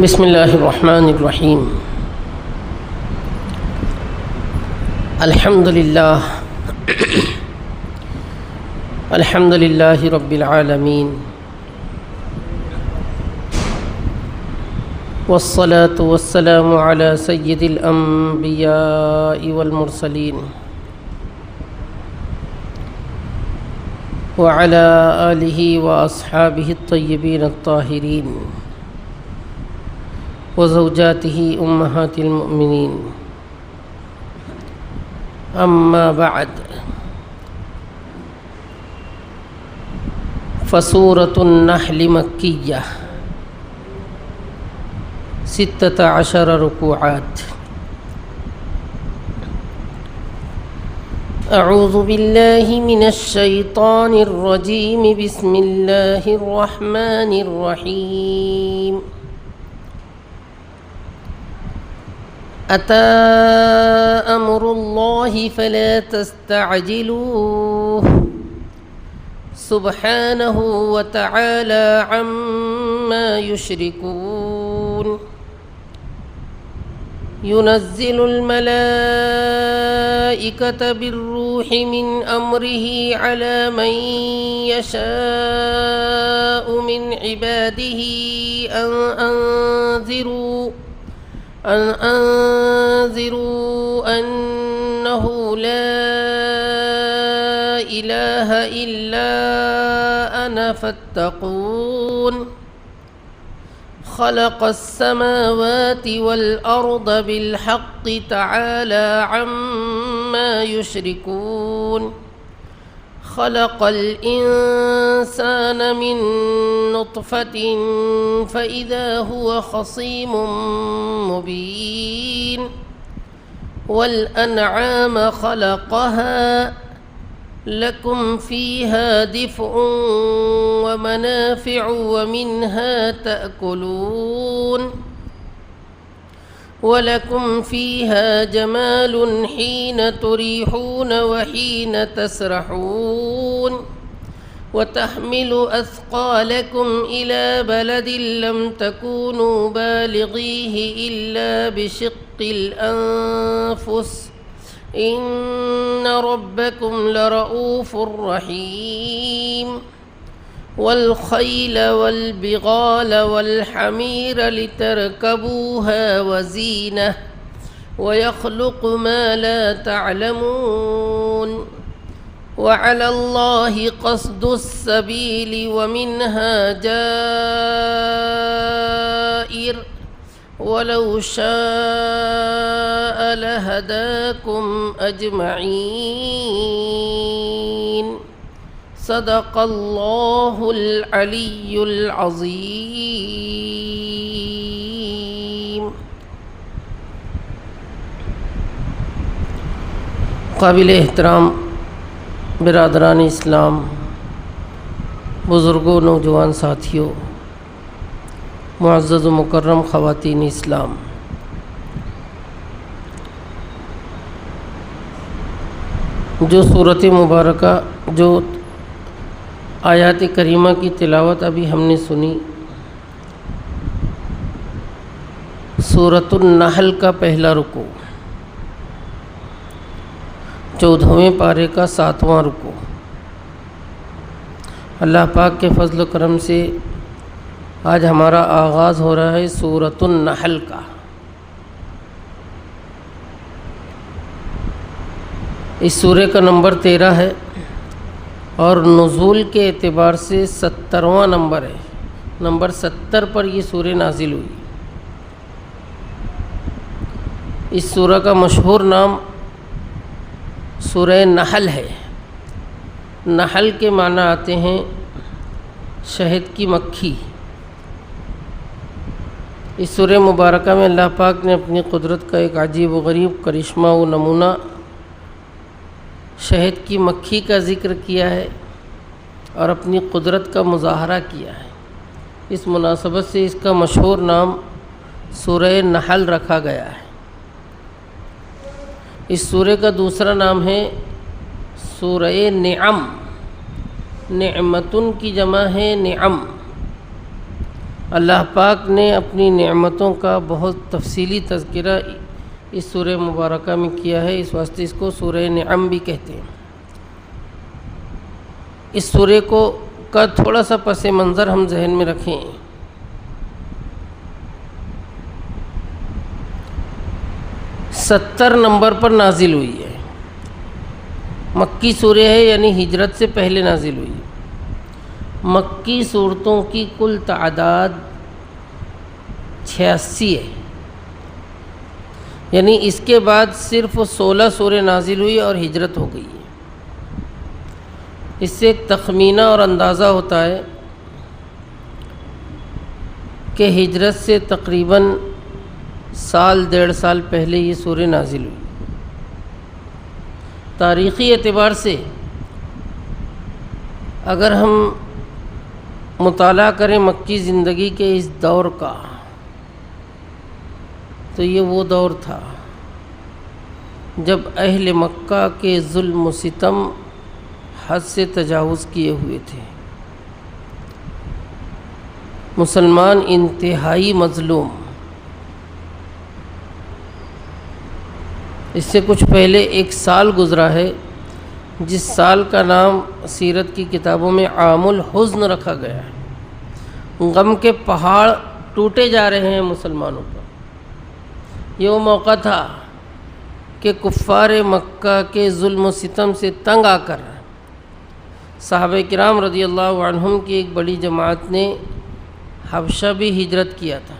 بسم اللہ الرحمن الرحیم الحمد للہ رب العالمین والصلاة والسلام علی سید الانبیاء والمرسلین وعلی آلہ واصحابہ الطیبین الطاہرین وزوجاتہ امہات المؤمنین اما بعد فسورة النحل مکیہ 16 رکوعات. اعوذ باللہ من الشیطان الرجیم بسم اللہ الرحمن الرحیم. أتى أمر الله فلا تستعجلوه سبحانه وتعالى عما يشركون. ينزل الملائكة بالروح من أمره على من يشاء من عباده أن أنذروا أنه لا إله إلا أنا فاتقون. خلق السماوات والأرض بالحق تعالى عما يشركون. خلق الإنسان من نطفة فإذا هو خصيم مبين. والأنعام خلقها لكم فيها دفء ومنافع ومنها تأكلون. ولكم فيها جمال حين تريحون وحين تسرحون. وتحمل أثقالكم إلى بلد لم تكونوا بالغيه إلا بشق الأنفس إن ربكم لرؤوف رحيم. والخيل والبغال والحمير لتركبوها وزينة ويخلق ما لا تعلمون. وعلى الله قصد السبيل ومنها جائر ولو شاء لهداكم أجمعين. صدق اللہ العلی العظیم. قابل احترام برادران اسلام، بزرگوں، نوجوان ساتھیوں، معزز و مکرم خواتین اسلام، جو صورت مبارکہ، جو آیات کریمہ کی تلاوت ابھی ہم نے سنی، سورۃ النحل کا پہلا رکوع، 14ویں پارے کا 7واں رکوع. اللہ پاک کے فضل و کرم سے آج ہمارا آغاز ہو رہا ہے سورۃ النحل کا. اس سورہ کا نمبر 13 ہے اور نزول کے اعتبار سے 70واں نمبر ہے. نمبر 70 پر یہ سورہ نازل ہوئی. اس سورہ کا مشہور نام سورہ نحل ہے. نحل کے معنی آتے ہیں شہد کی مکھی. اس سورہ مبارکہ میں اللہ پاک نے اپنی قدرت کا ایک عجیب و غریب کرشمہ و نمونہ شہد کی مکھی کا ذکر کیا ہے اور اپنی قدرت کا مظاہرہ کیا ہے. اس مناسبت سے اس کا مشہور نام سورہ نحل رکھا گیا ہے. اس سورہ کا دوسرا نام ہے سورہ نعم. نعمتن کی جمع ہے نعم. اللہ پاک نے اپنی نعمتوں کا بہت تفصیلی تذکرہ اس سورہ مبارکہ میں کیا ہے، اس واسطے اس کو سورہ نعم بھی کہتے ہیں۔ اس سورہ کا تھوڑا سا پس منظر ہم ذہن میں رکھیں۔ 70 نمبر پر نازل ہوئی ہے، مکی سورہ ہے، یعنی ہجرت سے پہلے نازل ہوئی ہے۔ مکی صورتوں کی کل تعداد 86 ہے، یعنی اس کے بعد صرف 16 سورہ نازل ہوئی اور ہجرت ہو گئی ہے۔ اس سے ایک تخمینہ اور اندازہ ہوتا ہے کہ ہجرت سے تقریباً سال 1.5 سال پہلے یہ سورہ نازل ہوئی۔ تاریخی اعتبار سے اگر ہم مطالعہ کریں مکی زندگی کے اس دور کا، تو یہ وہ دور تھا جب اہل مکہ کے ظلم و ستم حد سے تجاوز کیے ہوئے تھے، مسلمان انتہائی مظلوم۔ اس سے کچھ پہلے 1 سال گزرا ہے، جس سال کا نام سیرت کی کتابوں میں عام الحزن رکھا گیا ہے۔ غم کے پہاڑ ٹوٹے جا رہے ہیں مسلمانوں پر۔ یہ وہ موقع تھا کہ کفار مکہ کے ظلم و ستم سے تنگ آ کر صحابہ کرام رضی اللہ عنہم کی ایک بڑی جماعت نے حبشہ بھی ہجرت کیا تھا۔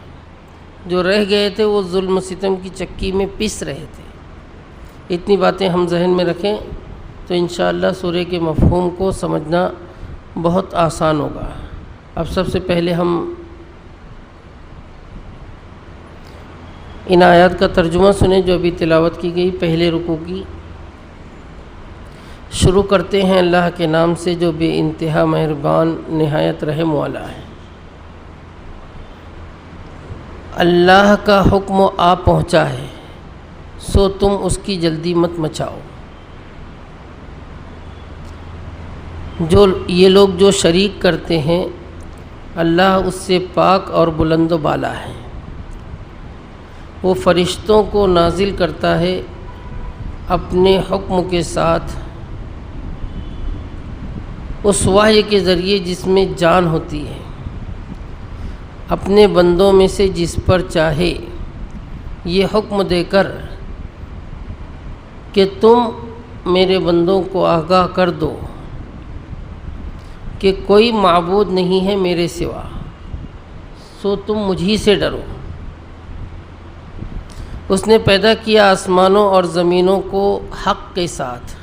جو رہ گئے تھے وہ ظلم و ستم کی چکی میں پس رہے تھے۔ اتنی باتیں ہم ذہن میں رکھیں تو انشاءاللہ سورہ کے مفہوم کو سمجھنا بہت آسان ہوگا۔ اب سب سے پہلے ہم ان آیات کا ترجمہ سنیں جو ابھی تلاوت کی گئی پہلے رکوع کی۔ شروع کرتے ہیں اللہ کے نام سے جو بے انتہا مہربان نہایت رحم والا ہے۔ اللہ کا حکم آ پہنچا ہے، سو تم اس کی جلدی مت مچاؤ۔ یہ لوگ جو شریک کرتے ہیں اللہ اس سے پاک اور بلند و بالا ہے۔ وہ فرشتوں کو نازل کرتا ہے اپنے حکم کے ساتھ، اس وحی کے ذریعے جس میں جان ہوتی ہے، اپنے بندوں میں سے جس پر چاہے یہ حکم دے کر کہ تم میرے بندوں کو آگاہ کر دو کہ کوئی معبود نہیں ہے میرے سوا، سو تم مجھی سے ڈرو۔ اس نے پیدا کیا آسمانوں اور زمینوں کو حق کے ساتھ،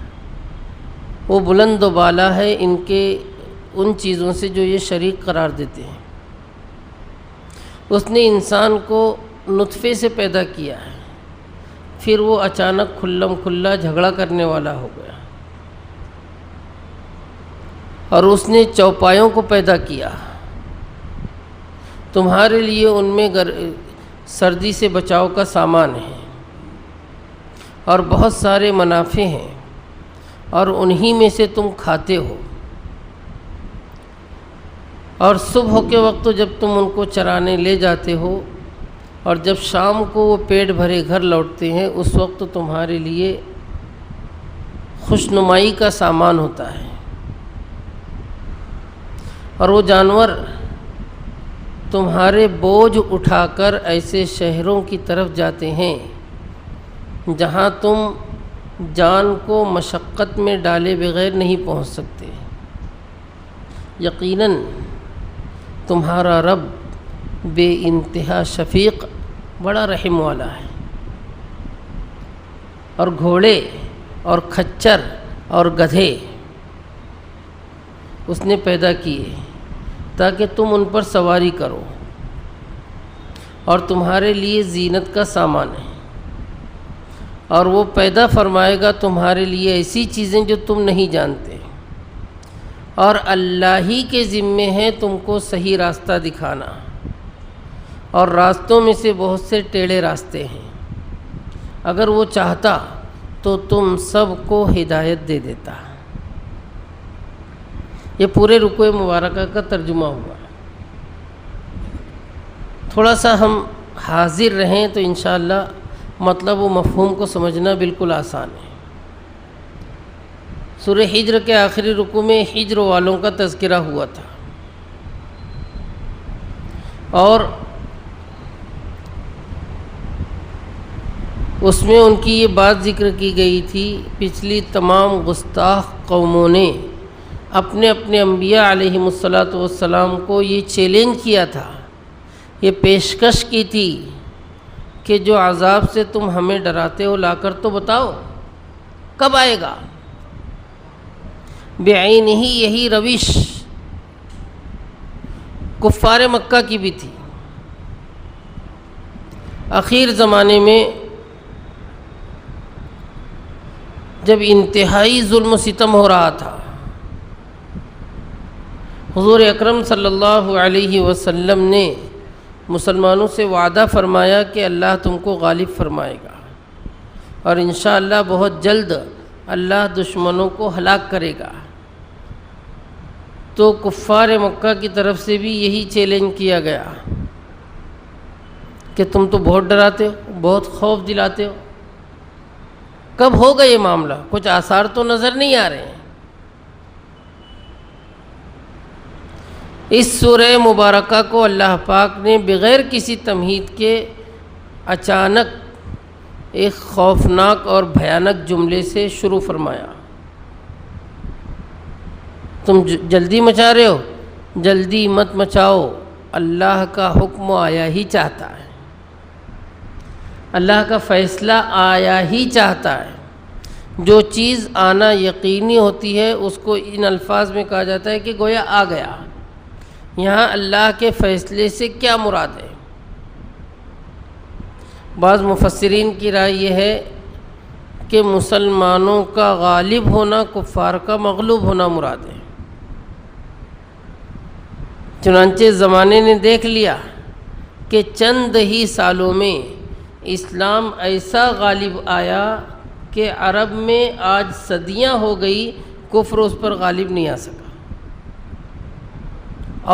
وہ بلند و بالا ہے ان چیزوں سے جو یہ شریک قرار دیتے ہیں۔ اس نے انسان کو نطفے سے پیدا کیا ہے، پھر وہ اچانک کھلم کھلا جھگڑا کرنے والا ہو گیا، اور اس نے چوپایوں کو پیدا کیا، تمہارے لیے ان میں سردی سے بچاؤ کا سامان ہے اور بہت سارے منافع ہیں، اور انہی میں سے تم کھاتے ہو۔ اور صبح کے وقت جب تم ان کو چرانے لے جاتے ہو اور جب شام کو وہ پیٹ بھرے گھر لوٹتے ہیں، اس وقت تمہارے لیے خوشنمائی کا سامان ہوتا ہے۔ اور وہ جانور تمہارے بوجھ اٹھا کر ایسے شہروں کی طرف جاتے ہیں جہاں تم جان کو مشقت میں ڈالے بغیر نہیں پہنچ سکتے۔ یقیناً تمہارا رب بے انتہا شفیق بڑا رحم والا ہے۔ اور گھوڑے اور کھچر اور گدھے اس نے پیدا کیے تاکہ تم ان پر سواری کرو، اور تمہارے لیے زینت کا سامان ہے۔ اور وہ پیدا فرمائے گا تمہارے لیے ایسی چیزیں جو تم نہیں جانتے، اور اللہ ہی کے ذمے ہے تم کو صحیح راستہ دکھانا، اور راستوں میں سے بہت سے ٹیڑھے راستے ہیں۔ اگر وہ چاہتا تو تم سب کو ہدایت دے دیتا۔ یہ پورے رکوع مبارکہ کا ترجمہ ہوا۔ تھوڑا سا ہم حاضر رہیں تو انشاءاللہ مطلب و مفہوم کو سمجھنا بالکل آسان ہے۔ سورہ حجر کے آخری رکوع میں حجر والوں کا تذکرہ ہوا تھا، اور اس میں ان کی یہ بات ذکر کی گئی تھی، پچھلی تمام گستاخ قوموں نے اپنے اپنے انبیاء علیہم السلام کو یہ چیلنج کیا تھا، یہ پیشکش کی تھی کہ جو عذاب سے تم ہمیں ڈراتے ہو لا کر تو بتاؤ کب آئے گا۔ بعین ہی یہی روش کفار مکہ کی بھی تھی۔ اخیر زمانے میں جب انتہائی ظلم و ستم ہو رہا تھا، حضور اکرم صلی اللہ علیہ وسلم نے مسلمانوں سے وعدہ فرمایا کہ اللہ تم کو غالب فرمائے گا، اور انشاءاللہ بہت جلد اللہ دشمنوں کو ہلاک کرے گا۔ تو کفار مکہ کی طرف سے بھی یہی چیلنج کیا گیا کہ تم تو بہت ڈراتے ہو، بہت خوف دلاتے ہو، کب ہوگا یہ معاملہ؟ کچھ آثار تو نظر نہیں آ رہے ہیں۔ اس سورہ مبارکہ کو اللہ پاک نے بغیر کسی تمہید کے اچانک ایک خوفناک اور بھیانک جملے سے شروع فرمایا۔ تم جلدی مچا رہے ہو، جلدی مت مچاؤ، اللہ کا حکم آیا ہی چاہتا ہے، اللہ کا فیصلہ آیا ہی چاہتا ہے۔ جو چیز آنا یقینی ہوتی ہے اس کو ان الفاظ میں کہا جاتا ہے کہ گویا آ گیا۔ یہاں اللہ کے فیصلے سے کیا مراد ہے؟ بعض مفسرین کی رائے یہ ہے کہ مسلمانوں کا غالب ہونا کفار کا مغلوب ہونا مراد ہے۔ چنانچہ زمانے نے دیکھ لیا کہ چند ہی سالوں میں اسلام ایسا غالب آیا کہ عرب میں آج صدیاں ہو گئی، کفر اس پر غالب نہیں آ سکا۔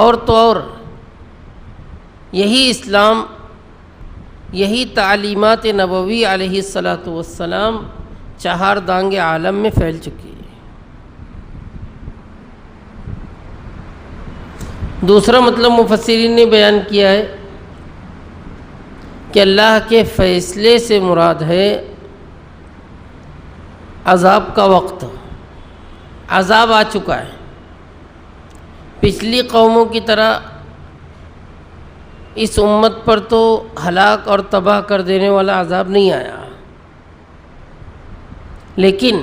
اور تو اور یہی اسلام، یہی تعلیمات نبوی علیہ السلام چہار دانگ عالم میں پھیل چکی ہے۔ دوسرا مطلب مفسرین نے بیان کیا ہے کہ اللہ کے فیصلے سے مراد ہے عذاب کا وقت۔ عذاب آ چکا ہے، پچھلی قوموں کی طرح اس امت پر تو ہلاک اور تباہ کر دینے والا عذاب نہیں آیا، لیکن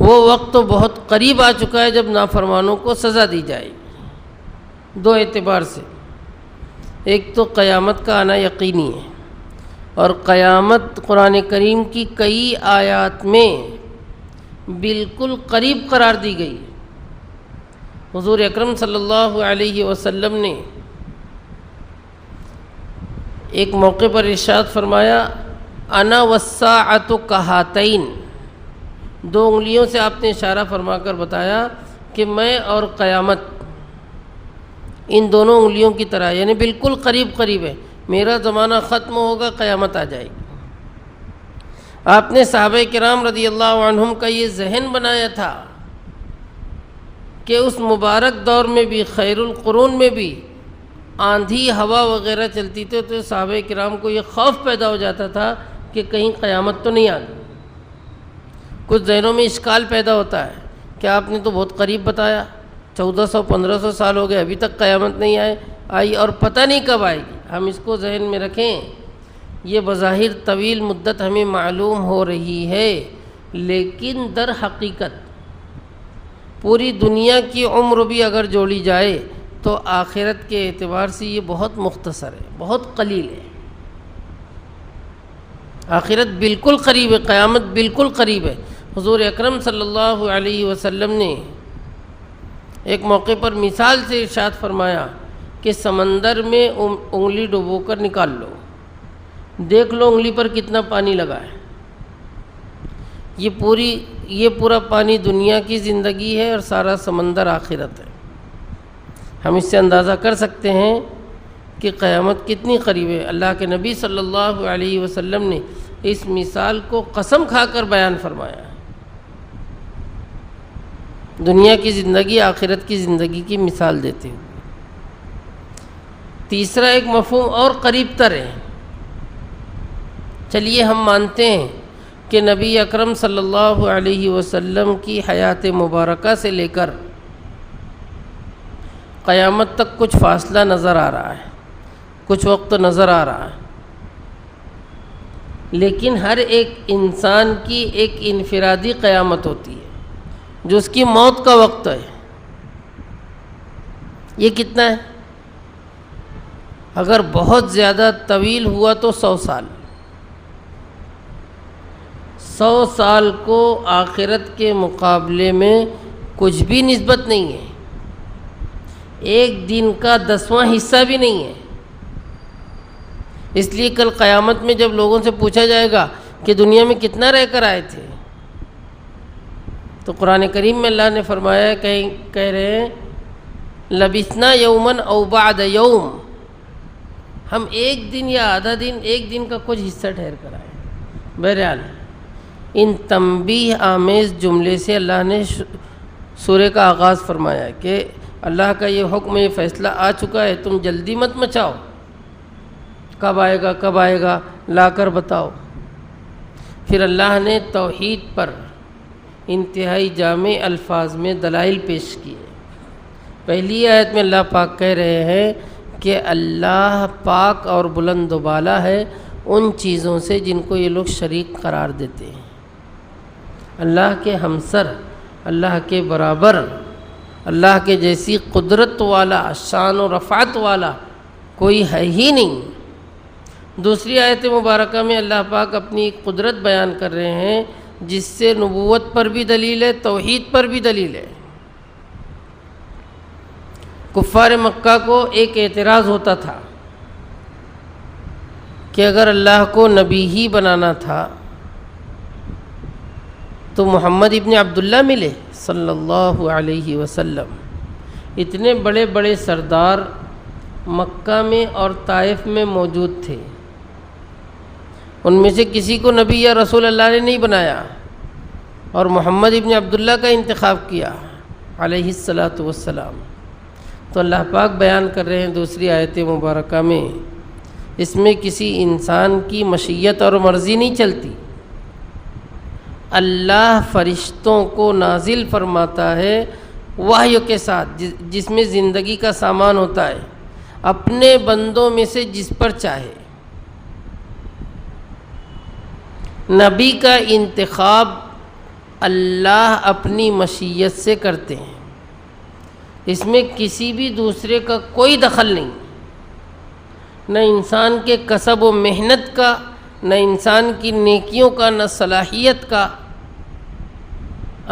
وہ وقت تو بہت قریب آ چکا ہے جب نافرمانوں کو سزا دی جائے گی، دو اعتبار سے۔ ایک تو قیامت کا آنا یقینی ہے، اور قیامت قرآن کریم کی کئی آیات میں بالکل قریب قرار دی گئی۔ حضور اکرم صلی اللہ علیہ وسلم نے ایک موقع پر ارشاد فرمایا، انا والساعۃ کہاتین، دو انگلیوں سے آپ نے اشارہ فرما کر بتایا کہ میں اور قیامت ان دونوں انگلیوں کی طرح، یعنی بالکل قریب قریب ہے، میرا زمانہ ختم ہوگا، قیامت آ جائے گی۔ آپ نے صحابہ کرام رضی اللہ عنہم کا یہ ذہن بنایا تھا کہ اس مبارک دور میں بھی، خیر القرون میں بھی آندھی ہوا وغیرہ چلتی تھی تو صحابہ کرام کو یہ خوف پیدا ہو جاتا تھا کہ کہیں قیامت تو نہیں آ گئی۔ کچھ ذہنوں میں اشکال پیدا ہوتا ہے کہ آپ نے تو بہت قریب بتایا، 1400-1500 سال ہو گئے ابھی تک قیامت نہیں آئی اور پتہ نہیں کب آئے گی۔ ہم اس کو ذہن میں رکھیں، یہ بظاہر طویل مدت ہمیں معلوم ہو رہی ہے، لیکن در حقیقت پوری دنیا کی عمر بھی اگر جوڑی جائے تو آخرت کے اعتبار سے یہ بہت مختصر ہے، بہت قلیل ہے۔ آخرت بالکل قریب ہے، قیامت بالکل قریب ہے۔ حضور اکرم صلی اللہ علیہ وسلم نے ایک موقع پر مثال سے ارشاد فرمایا کہ سمندر میں انگلی ڈبو کر نکال لو، دیکھ لو انگلی پر کتنا پانی لگا ہے۔ یہ پورا پانی دنیا کی زندگی ہے اور سارا سمندر آخرت ہے۔ ہم اس سے اندازہ کر سکتے ہیں کہ قیامت کتنی قریب ہے۔ اللہ کے نبی صلی اللہ علیہ وسلم نے اس مثال کو قسم کھا کر بیان فرمایا ہے، دنیا کی زندگی آخرت کی زندگی کی مثال دیتے ہوئے۔ تیسرا ایک مفہوم اور قریب تر ہے۔ چلیے ہم مانتے ہیں کہ نبی اکرم صلی اللہ علیہ وسلم کی حیات مبارکہ سے لے کر قیامت تک کچھ فاصلہ نظر آ رہا ہے، کچھ وقت نظر آ رہا ہے، لیکن ہر ایک انسان کی ایک انفرادی قیامت ہوتی ہے جو اس کی موت کا وقت ہے۔ یہ کتنا ہے؟ اگر بہت زیادہ طویل ہوا تو 100 سال۔ 100 سال کو آخرت کے مقابلے میں کچھ بھی نسبت نہیں ہے، ایک دن کا 10واں حصہ بھی نہیں ہے۔ اس لیے کل قیامت میں جب لوگوں سے پوچھا جائے گا کہ دنیا میں کتنا رہ کر آئے تھے، تو قرآن کریم میں اللہ نے فرمایا ہے، کہہ رہے ہیں لبثنا یومن او بعد یوم، ہم ایک دن یا آدھا دن، ایک دن کا کچھ حصہ ٹھہر کر آئے۔ بہرحال ان تنبیہ آمیز جملے سے اللہ نے سورہ کا آغاز فرمایا کہ اللہ کا یہ حکم، یہ فیصلہ آ چکا ہے، تم جلدی مت مچاؤ، کب آئے گا کب آئے گا، لا کر بتاؤ۔ پھر اللہ نے توحید پر انتہائی جامع الفاظ میں دلائل پیش کیے۔ پہلی آیت میں اللہ پاک کہہ رہے ہیں کہ اللہ پاک اور بلند و بالا ہے ان چیزوں سے جن کو یہ لوگ شریک قرار دیتے ہیں۔ اللہ کے ہمسر، اللہ کے برابر، اللہ کے جیسی قدرت والا، شان و رفعت والا کوئی ہے ہی نہیں۔ دوسری آیت مبارکہ میں اللہ پاک اپنی قدرت بیان کر رہے ہیں جس سے نبوت پر بھی دلیل ہے، توحید پر بھی دلیل ہے۔ کفار مکہ کو ایک اعتراض ہوتا تھا کہ اگر اللہ کو نبی ہی بنانا تھا تو محمد ابن عبداللہ ملے صلی اللہ علیہ وسلم۔ اتنے بڑے بڑے سردار مکہ میں اور طائف میں موجود تھے، ان میں سے کسی کو نبی یا رسول اللہ نے نہیں بنایا اور محمد ابن عبداللہ کا انتخاب کیا علیہ الصلاۃ والسلام۔ تو اللہ پاک بیان کر رہے ہیں دوسری آیت مبارکہ میں، اس میں کسی انسان کی مشیت اور مرضی نہیں چلتی، اللہ فرشتوں کو نازل فرماتا ہے وحی کے ساتھ، جس میں زندگی کا سامان ہوتا ہے، اپنے بندوں میں سے جس پر چاہے۔ نبی کا انتخاب اللہ اپنی مشیت سے کرتے ہیں، اس میں کسی بھی دوسرے کا کوئی دخل نہیں، نہ انسان کے کسب و محنت کا، نہ انسان کی نیکیوں کا، نہ صلاحیت کا۔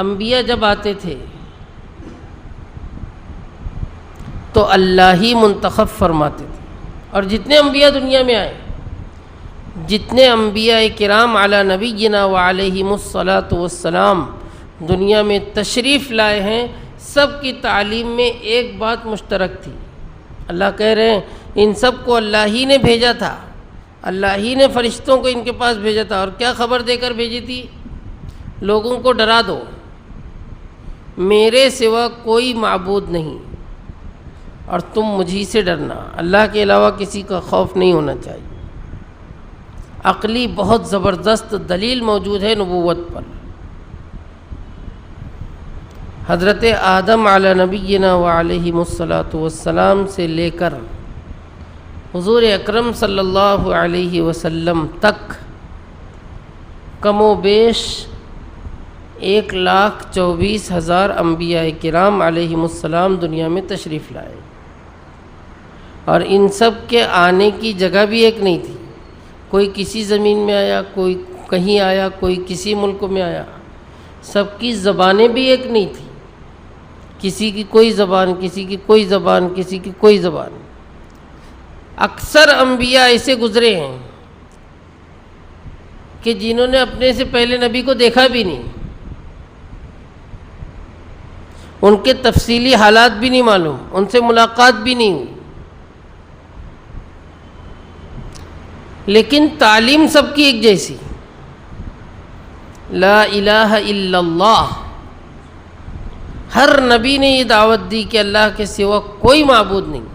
انبیاء جب آتے تھے تو اللہ ہی منتخب فرماتے تھے، اور جتنے انبیاء دنیا میں آئے، جتنے انبیاء کرام علی نبینا وعلیہم الصلاۃ والسلام دنیا میں تشریف لائے ہیں، سب کی تعلیم میں ایک بات مشترک تھی۔ اللہ کہہ رہے ہیں ان سب کو اللہ ہی نے بھیجا تھا، اللہ ہی نے فرشتوں کو ان کے پاس بھیجا تھا، اور کیا خبر دے کر بھیجی تھی؟ لوگوں کو ڈرا دو، میرے سوا کوئی معبود نہیں اور تم مجھی سے ڈرنا، اللہ کے علاوہ کسی کا خوف نہیں ہونا چاہیے۔ عقلی بہت زبردست دلیل موجود ہے نبوت پر۔ حضرت آدم علی نبینا وعلیہم الصلاۃ والسلام سے لے کر حضور اکرم صلی اللہ علیہ وسلم تک کم و بیش 1,24,000 انبیاء کرام علیہم السلام دنیا میں تشریف لائے، اور ان سب کے آنے کی جگہ بھی ایک نہیں تھی۔ کوئی کسی زمین میں آیا، کوئی کہیں آیا، کوئی کسی ملک میں آیا، سب کی زبانیں بھی ایک نہیں تھیں، کسی کی کوئی زبان، کسی کی کوئی زبان، کسی کی کوئی زبان۔ اکثر انبیاء ایسے گزرے ہیں کہ جنہوں نے اپنے سے پہلے نبی کو دیکھا بھی نہیں، ان کے تفصیلی حالات بھی نہیں معلوم، ان سے ملاقات بھی نہیں ہوئی، لیکن تعلیم سب کی ایک جیسی، لا الہ الا اللہ۔ ہر نبی نے یہ دعوت دی کہ اللہ کے سوا کوئی معبود نہیں۔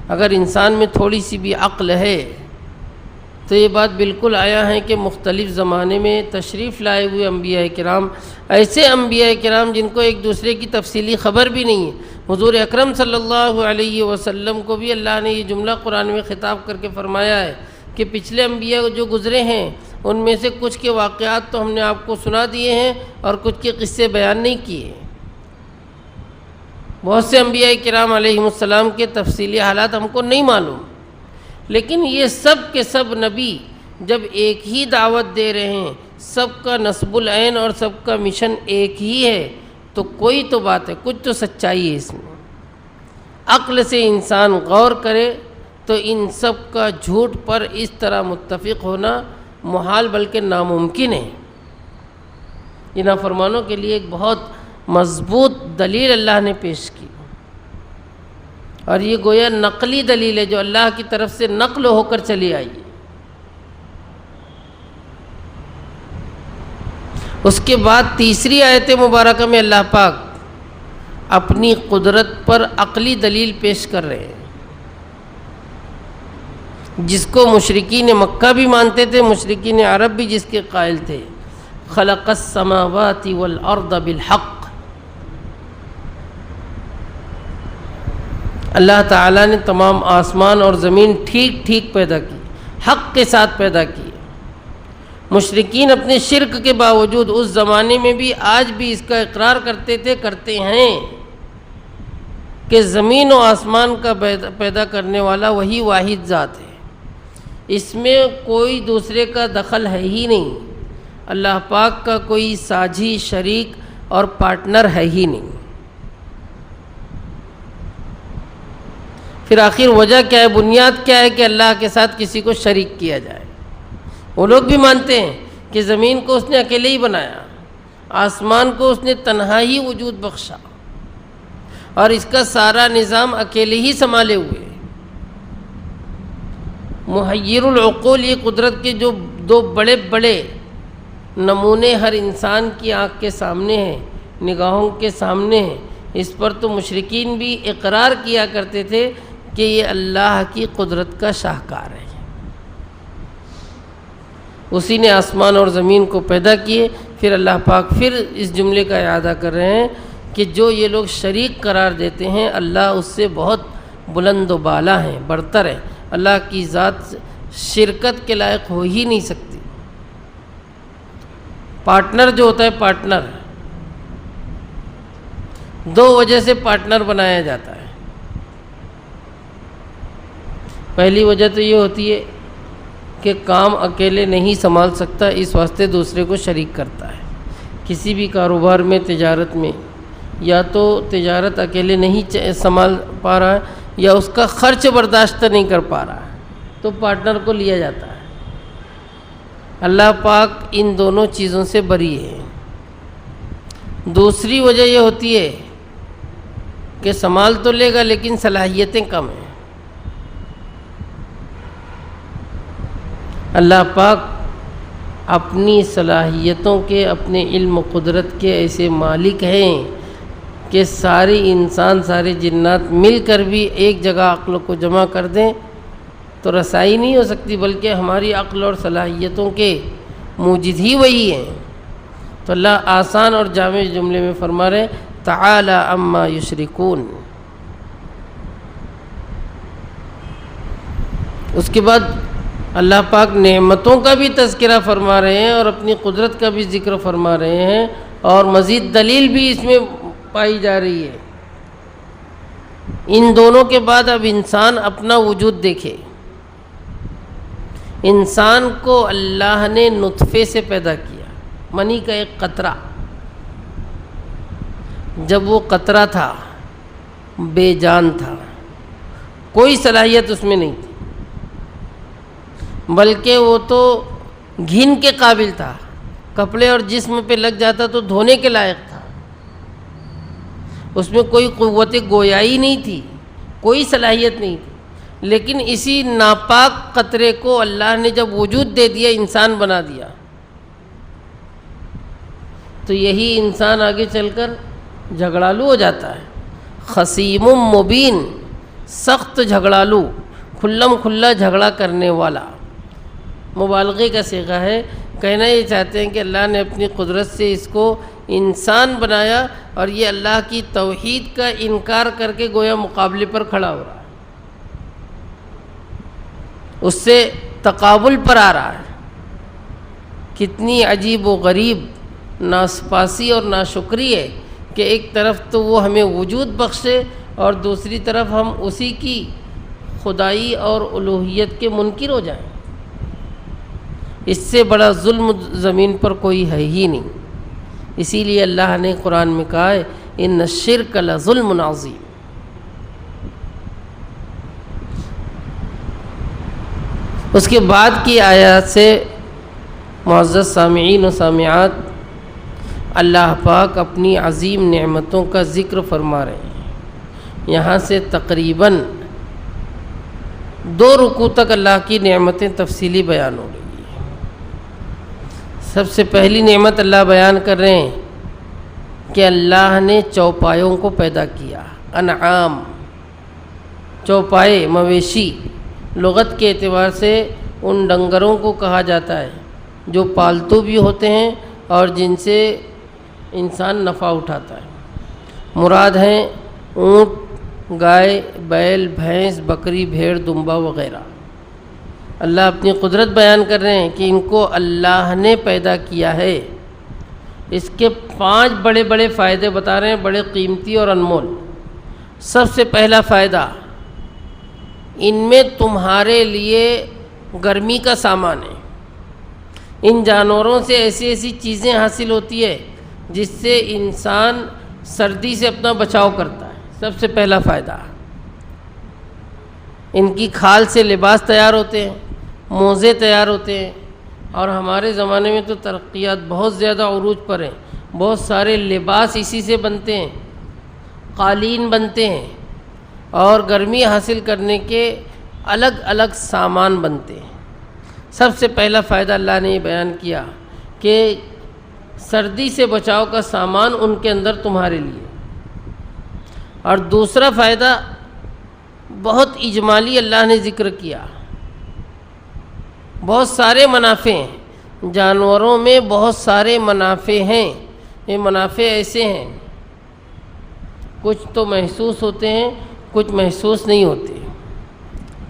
اگر انسان میں تھوڑی سی بھی عقل ہے تو یہ بات بالکل آیا ہے کہ مختلف زمانے میں تشریف لائے ہوئے انبیاء کرام، ایسے انبیاء کرام جن کو ایک دوسرے کی تفصیلی خبر بھی نہیں ہے، حضور اکرم صلی اللہ علیہ وسلم کو بھی اللہ نے یہ جملہ قرآن میں خطاب کر کے فرمایا ہے کہ پچھلے انبیاء جو گزرے ہیں ان میں سے کچھ کے واقعات تو ہم نے آپ کو سنا دیے ہیں اور کچھ کے قصے بیان نہیں کیے۔ بہت سے انبیاء کرام علیہم السلام کے تفصیلی حالات ہم کو نہیں معلوم، لیکن یہ سب کے سب نبی جب ایک ہی دعوت دے رہے ہیں، سب کا نصب العین اور سب کا مشن ایک ہی ہے، تو کوئی تو بات ہے، کچھ تو سچائی ہے اس میں۔ عقل سے انسان غور کرے تو ان سب کا جھوٹ پر اس طرح متفق ہونا محال بلکہ ناممکن ہے۔ یہ نافرمانوں کے لیے ایک بہت مضبوط دلیل اللہ نے پیش کی، اور یہ گویا نقلی دلیل ہے جو اللہ کی طرف سے نقل ہو کر چلی آئی ہے۔ اس کے بعد تیسری آیت مبارکہ میں اللہ پاک اپنی قدرت پر عقلی دلیل پیش کر رہے ہیں، جس کو مشرکین مکہ بھی مانتے تھے، مشرکین عرب بھی جس کے قائل تھے۔ خلق السماوات والارض بالحق، اللہ تعالیٰ نے تمام آسمان اور زمین ٹھیک ٹھیک پیدا کی، حق کے ساتھ پیدا کی۔ مشرکین اپنے شرک کے باوجود اس زمانے میں بھی آج بھی اس کا اقرار کرتے تھے، کرتے ہیں کہ زمین و آسمان کا پیدا کرنے والا وہی واحد ذات ہے، اس میں کوئی دوسرے کا دخل ہے ہی نہیں، اللہ پاک کا کوئی ساجھی، شریک اور پارٹنر ہے ہی نہیں۔ پھر آخر وجہ کیا ہے، بنیاد کیا ہے کہ اللہ کے ساتھ کسی کو شریک کیا جائے؟ وہ لوگ بھی مانتے ہیں کہ زمین کو اس نے اکیلے ہی بنایا، آسمان کو اس نے تنہا ہی وجود بخشا، اور اس کا سارا نظام اکیلے ہی سنبھالے ہوئے۔ محیر العقول، یہ قدرت کے جو دو بڑے بڑے نمونے ہر انسان کی آنکھ کے سامنے ہیں، نگاہوں کے سامنے ہیں، اس پر تو مشرکین بھی اقرار کیا کرتے تھے کہ یہ اللہ کی قدرت کا شاہکار ہے۔ اسی نے آسمان اور زمین کو پیدا کیے۔ پھر اللہ پاک پھر اس جملے کا اعادہ کر رہے ہیں کہ جو یہ لوگ شریک قرار دیتے ہیں، اللہ اس سے بہت بلند و بالا ہیں، برتر ہے۔ اللہ کی ذات شرکت کے لائق ہو ہی نہیں سکتی۔ پارٹنر جو ہوتا ہے، پارٹنر دو وجہ سے پارٹنر بنایا جاتا ہے۔ پہلی وجہ تو یہ ہوتی ہے کہ کام اکیلے نہیں سنبھال سکتا، اس واسطے دوسرے کو شریک کرتا ہے۔ کسی بھی کاروبار میں، تجارت میں، یا تو تجارت اکیلے نہیں سنبھال پا رہا ہے یا اس کا خرچ برداشت نہیں کر پا رہا ہے تو پارٹنر کو لیا جاتا ہے۔ اللہ پاک ان دونوں چیزوں سے بری ہے۔ دوسری وجہ یہ ہوتی ہے کہ سنبھال تو لے گا لیکن صلاحیتیں کم ہیں۔ اللہ پاک اپنی صلاحیتوں کے، اپنے علم و قدرت کے ایسے مالک ہیں کہ سارے انسان، سارے جنات مل کر بھی ایک جگہ عقل کو جمع کر دیں تو رسائی نہیں ہو سکتی، بلکہ ہماری عقل اور صلاحیتوں کے موجد ہی وہی ہیں۔ تو اللہ آسان اور جامع جملے میں فرما رہے ہیں تعالی عما یشرکون۔ اس کے بعد اللہ پاک نعمتوں کا بھی تذکرہ فرما رہے ہیں اور اپنی قدرت کا بھی ذکر فرما رہے ہیں، اور مزید دلیل بھی اس میں پائی جا رہی ہے۔ ان دونوں کے بعد اب انسان اپنا وجود دیکھے۔ انسان کو اللہ نے نطفے سے پیدا کیا، منی کا ایک قطرہ۔ جب وہ قطرہ تھا، بے جان تھا، کوئی صلاحیت اس میں نہیں تھی، بلکہ وہ تو گھن کے قابل تھا، کپڑے اور جسم پہ لگ جاتا تو دھونے کے لائق تھا۔ اس میں کوئی قوت گویائی نہیں تھی، کوئی صلاحیت نہیں تھی، لیکن اسی ناپاک قطرے کو اللہ نے جب وجود دے دیا، انسان بنا دیا، تو یہی انسان آگے چل کر جھگڑالو ہو جاتا ہے، خصیم مبین، سخت جھگڑالو، کھلم کھلا جھگڑا کرنے والا۔ مبالغے کا صیغہ ہے، کہنا یہ چاہتے ہیں کہ اللہ نے اپنی قدرت سے اس کو انسان بنایا اور یہ اللہ کی توحید کا انکار کر کے گویا مقابلے پر کھڑا ہو رہا ہے، اس سے تقابل پر آ رہا ہے۔ کتنی عجیب و غریب ناسپاسی اور ناشکری ہے کہ ایک طرف تو وہ ہمیں وجود بخشے اور دوسری طرف ہم اسی کی خدائی اور الوہیت کے منکر ہو جائیں۔ اس سے بڑا ظلم زمین پر کوئی ہے ہی نہیں۔ اسی لیے اللہ نے قرآن میں کہا ہے ان الشرک لظلم عظیم۔ اس کے بعد کی آیات سے معزز سامعین و سامعات، اللہ پاک اپنی عظیم نعمتوں کا ذکر فرما رہے ہیں۔ یہاں سے تقریباً 2 رکوع تک اللہ کی نعمتیں تفصیلی بیان ہو رہی ہیں۔ سب سے پہلی نعمت اللہ بیان کر رہے ہیں کہ اللہ نے چوپایوں کو پیدا کیا۔ انعام، چوپائے، مویشی، لغت کے اعتبار سے ان ڈنگروں کو کہا جاتا ہے جو پالتو بھی ہوتے ہیں اور جن سے انسان نفع اٹھاتا ہے۔ مراد ہیں اونٹ، گائے، بیل، بھینس، بکری، بھیڑ، دمبا وغیرہ۔ اللہ اپنی قدرت بیان کر رہے ہیں کہ ان کو اللہ نے پیدا کیا ہے۔ اس کے 5 بڑے بڑے فائدے بتا رہے ہیں، بڑے قیمتی اور انمول۔ سب سے پہلا فائدہ، ان میں تمہارے لیے گرمی کا سامان ہے۔ ان جانوروں سے ایسی ایسی چیزیں حاصل ہوتی ہے جس سے انسان سردی سے اپنا بچاؤ کرتا ہے۔ سب سے پہلا فائدہ، ان کی کھال سے لباس تیار ہوتے ہیں، موزے تیار ہوتے ہیں، اور ہمارے زمانے میں تو ترقیات بہت زیادہ عروج پر ہیں، بہت سارے لباس اسی سے بنتے ہیں، قالین بنتے ہیں، اور گرمی حاصل کرنے کے الگ الگ سامان بنتے ہیں۔ سب سے پہلا فائدہ اللہ نے یہ بیان کیا کہ سردی سے بچاؤ کا سامان ان کے اندر تمہارے لیے۔ اور دوسرا فائدہ بہت اجمالی اللہ نے ذکر کیا، بہت سارے منافع ہیں جانوروں میں، بہت سارے منافع ہیں۔ یہ منافع ایسے ہیں، کچھ تو محسوس ہوتے ہیں، کچھ محسوس نہیں ہوتے۔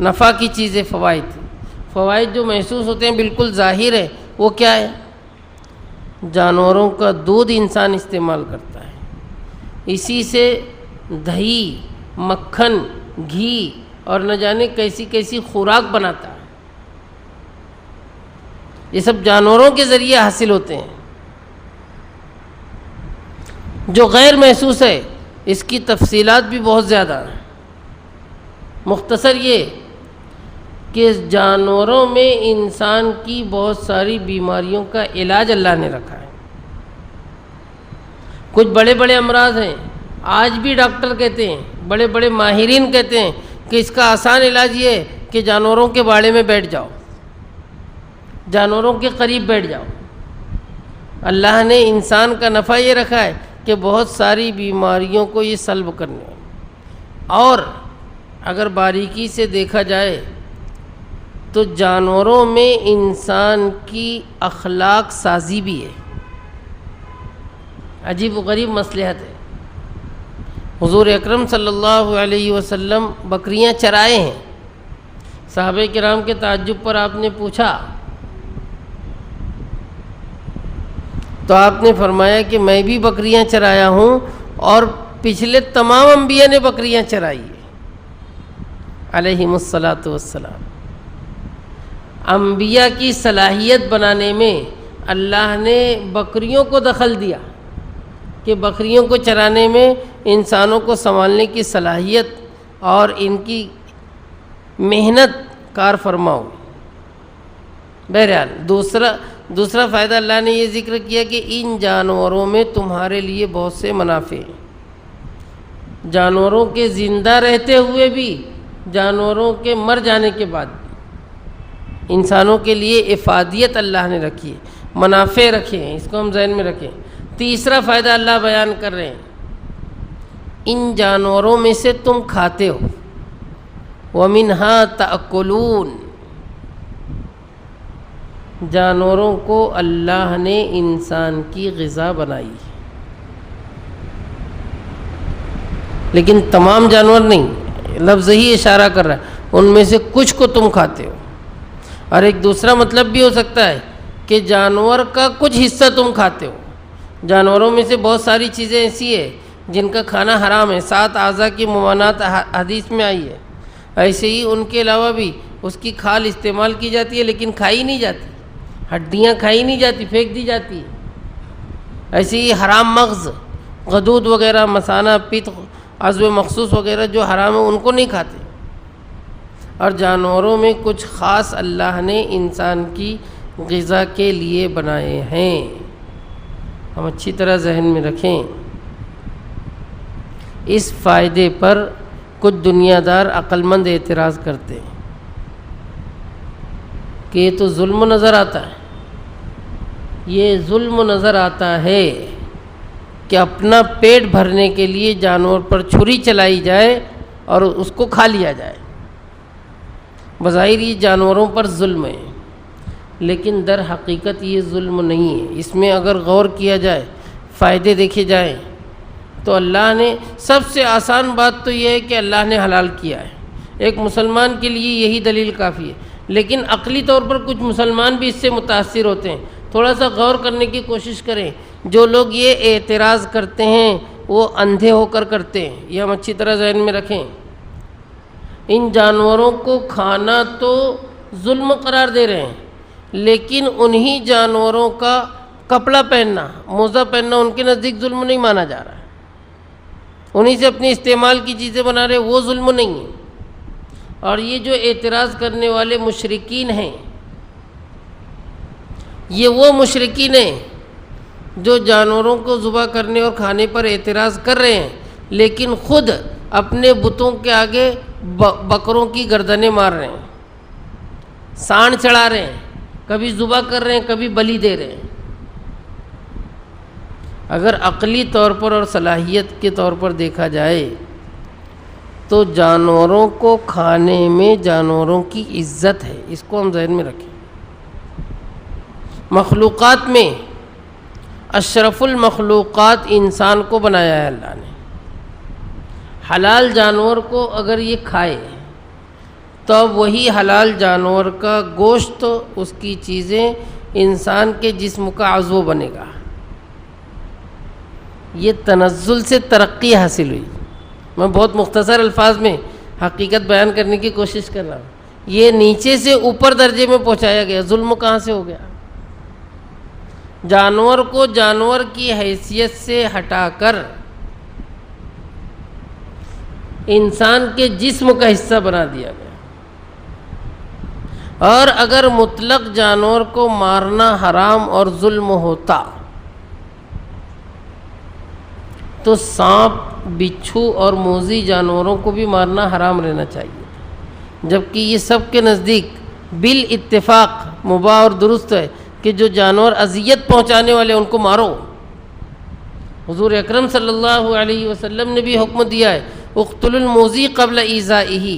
نفع کی چیزیں فوائد جو محسوس ہوتے ہیں بالکل ظاہر ہے۔ وہ کیا ہے؟ جانوروں کا دودھ انسان استعمال کرتا ہے، اسی سے دہی، مکھن، گھی اور نہ جانے کیسی کیسی خوراک بناتا ہے۔ یہ سب جانوروں کے ذریعے حاصل ہوتے ہیں۔ جو غیر محسوس ہے اس کی تفصیلات بھی بہت زیادہ ہیں۔ مختصر یہ کہ جانوروں میں انسان کی بہت ساری بیماریوں کا علاج اللہ نے رکھا ہے۔ کچھ بڑے بڑے امراض ہیں، آج بھی ڈاکٹر کہتے ہیں، بڑے بڑے ماہرین کہتے ہیں کہ اس کا آسان علاج یہ ہے کہ جانوروں کے باڑے میں بیٹھ جاؤ، جانوروں کے قریب بیٹھ جاؤ۔ اللہ نے انسان کا نفع یہ رکھا ہے کہ بہت ساری بیماریوں کو یہ سلب کرنے، اور اگر باریکی سے دیکھا جائے تو جانوروں میں انسان کی اخلاق سازی بھی ہے۔ عجیب و غریب مصلحت ہے۔ حضور اکرم صلی اللہ علیہ وسلم بکریاں چرائے ہیں۔ صحابہ کرام کے تعجب پر آپ نے پوچھا تو آپ نے فرمایا کہ میں بھی بکریاں چرایا ہوں اور پچھلے تمام انبیاء نے بکریاں چرائی ہیں علیہم الصلاۃ والسلام۔ انبیاء کی صلاحیت بنانے میں اللہ نے بکریوں کو دخل دیا کہ بکریوں کو چرانے میں انسانوں کو سنبھالنے کی صلاحیت اور ان کی محنت کار فرماؤ۔ بہرحال دوسرا فائدہ اللہ نے یہ ذکر کیا کہ ان جانوروں میں تمہارے لیے بہت سے منافع ہیں۔ جانوروں کے زندہ رہتے ہوئے بھی جانوروں کے مر جانے کے بعد بھی انسانوں کے لیے افادیت اللہ نے رکھی ہے، منافع رکھے ہیں، اس کو ہم ذہن میں رکھیں۔ تیسرا فائدہ اللہ بیان کر رہے ہیں، ان جانوروں میں سے تم کھاتے ہو، وَمِنْهَا تَأْكُلُونَ، جانوروں کو اللہ نے انسان کی غذا بنائی، لیکن تمام جانور نہیں، لفظ ہی اشارہ کر رہا ہے ان میں سے کچھ کو تم کھاتے ہو۔ اور ایک دوسرا مطلب بھی ہو سکتا ہے کہ جانور کا کچھ حصہ تم کھاتے ہو۔ جانوروں میں سے بہت ساری چیزیں ایسی ہیں جن کا کھانا حرام ہے، 7 اعضاء کی ممانعت حدیث میں آئی ہے، ایسے ہی ان کے علاوہ بھی اس کی کھال استعمال کی جاتی ہے لیکن کھائی نہیں جاتی، ہڈیاں کھائی نہیں جاتی، پھینک دی جاتی ہے۔ ایسے ہی حرام مغز، غدود وغیرہ، مثانہ، پت، عضو مخصوص وغیرہ جو حرام ہے ان کو نہیں کھاتے۔ اور جانوروں میں کچھ خاص اللہ نے انسان کی غذا کے لیے بنائے ہیں، ہم اچھی طرح ذہن میں رکھیں۔ اس فائدے پر کچھ دنیا دار عقل مند اعتراض کرتے ہیں کہ یہ تو ظلم نظر آتا ہے، یہ ظلم نظر آتا ہے کہ اپنا پیٹ بھرنے کے لیے جانور پر چھری چلائی جائے اور اس کو کھا لیا جائے۔ بظاہر یہ جانوروں پر ظلم ہے، لیکن در حقیقت یہ ظلم نہیں ہے۔ اس میں اگر غور کیا جائے، فائدے دیکھے جائیں، تو اللہ نے سب سے آسان بات تو یہ ہے کہ اللہ نے حلال کیا ہے، ایک مسلمان کے لیے یہی دلیل کافی ہے۔ لیکن عقلی طور پر کچھ مسلمان بھی اس سے متاثر ہوتے ہیں۔ تھوڑا سا غور کرنے کی کوشش کریں، جو لوگ یہ اعتراض کرتے ہیں وہ اندھے ہو کر کرتے ہیں، یہ ہم اچھی طرح ذہن میں رکھیں۔ ان جانوروں کو کھانا تو ظلم قرار دے رہے ہیں، لیکن انہی جانوروں کا کپڑا پہننا، موزہ پہننا ان کے نزدیک ظلم نہیں مانا جا رہا ہے۔ انہی سے اپنی استعمال کی چیزیں بنا رہے، وہ ظلم نہیں ہے۔ اور یہ جو اعتراض کرنے والے مشرکین ہیں، یہ وہ مشرکین ہیں جو جانوروں کو ذبح کرنے اور کھانے پر اعتراض کر رہے ہیں، لیکن خود اپنے بتوں کے آگے بکروں کی گردنیں مار رہے ہیں، سانڈ چڑھا رہے ہیں، کبھی ذبح کر رہے ہیں، کبھی بلی دے رہے ہیں۔ اگر عقلی طور پر اور صلاحیت کے طور پر دیکھا جائے تو جانوروں کو کھانے میں جانوروں کی عزت ہے، اس کو ہم ذہن میں رکھیں۔ مخلوقات میں اشرف المخلوقات انسان کو بنایا ہے اللہ نے۔ حلال جانور کو اگر یہ کھائے تو اب وہی حلال جانور کا گوشت، اس کی چیزیں انسان کے جسم کا عضو بنے گا۔ یہ تنزل سے ترقی حاصل ہوئی۔ میں بہت مختصر الفاظ میں حقیقت بیان کرنے کی کوشش کر رہا ہوں۔ یہ نیچے سے اوپر درجے میں پہنچایا گیا، ظلم کہاں سے ہو گیا؟ جانور کو جانور کی حیثیت سے ہٹا کر انسان کے جسم کا حصہ بنا دیا گیا۔ اور اگر مطلق جانور کو مارنا حرام اور ظلم ہوتا تو سانپ، بچھو اور موذی جانوروں کو بھی مارنا حرام رہنا چاہیے، جبکہ یہ سب کے نزدیک بالاتفاق مباح اور درست ہے کہ جو جانور اذیت پہنچانے والے ان کو مارو۔ حضور اکرم صلی اللہ علیہ وسلم نے بھی حکم دیا ہے، اقتلوا الموذی قبل ایذائہ۔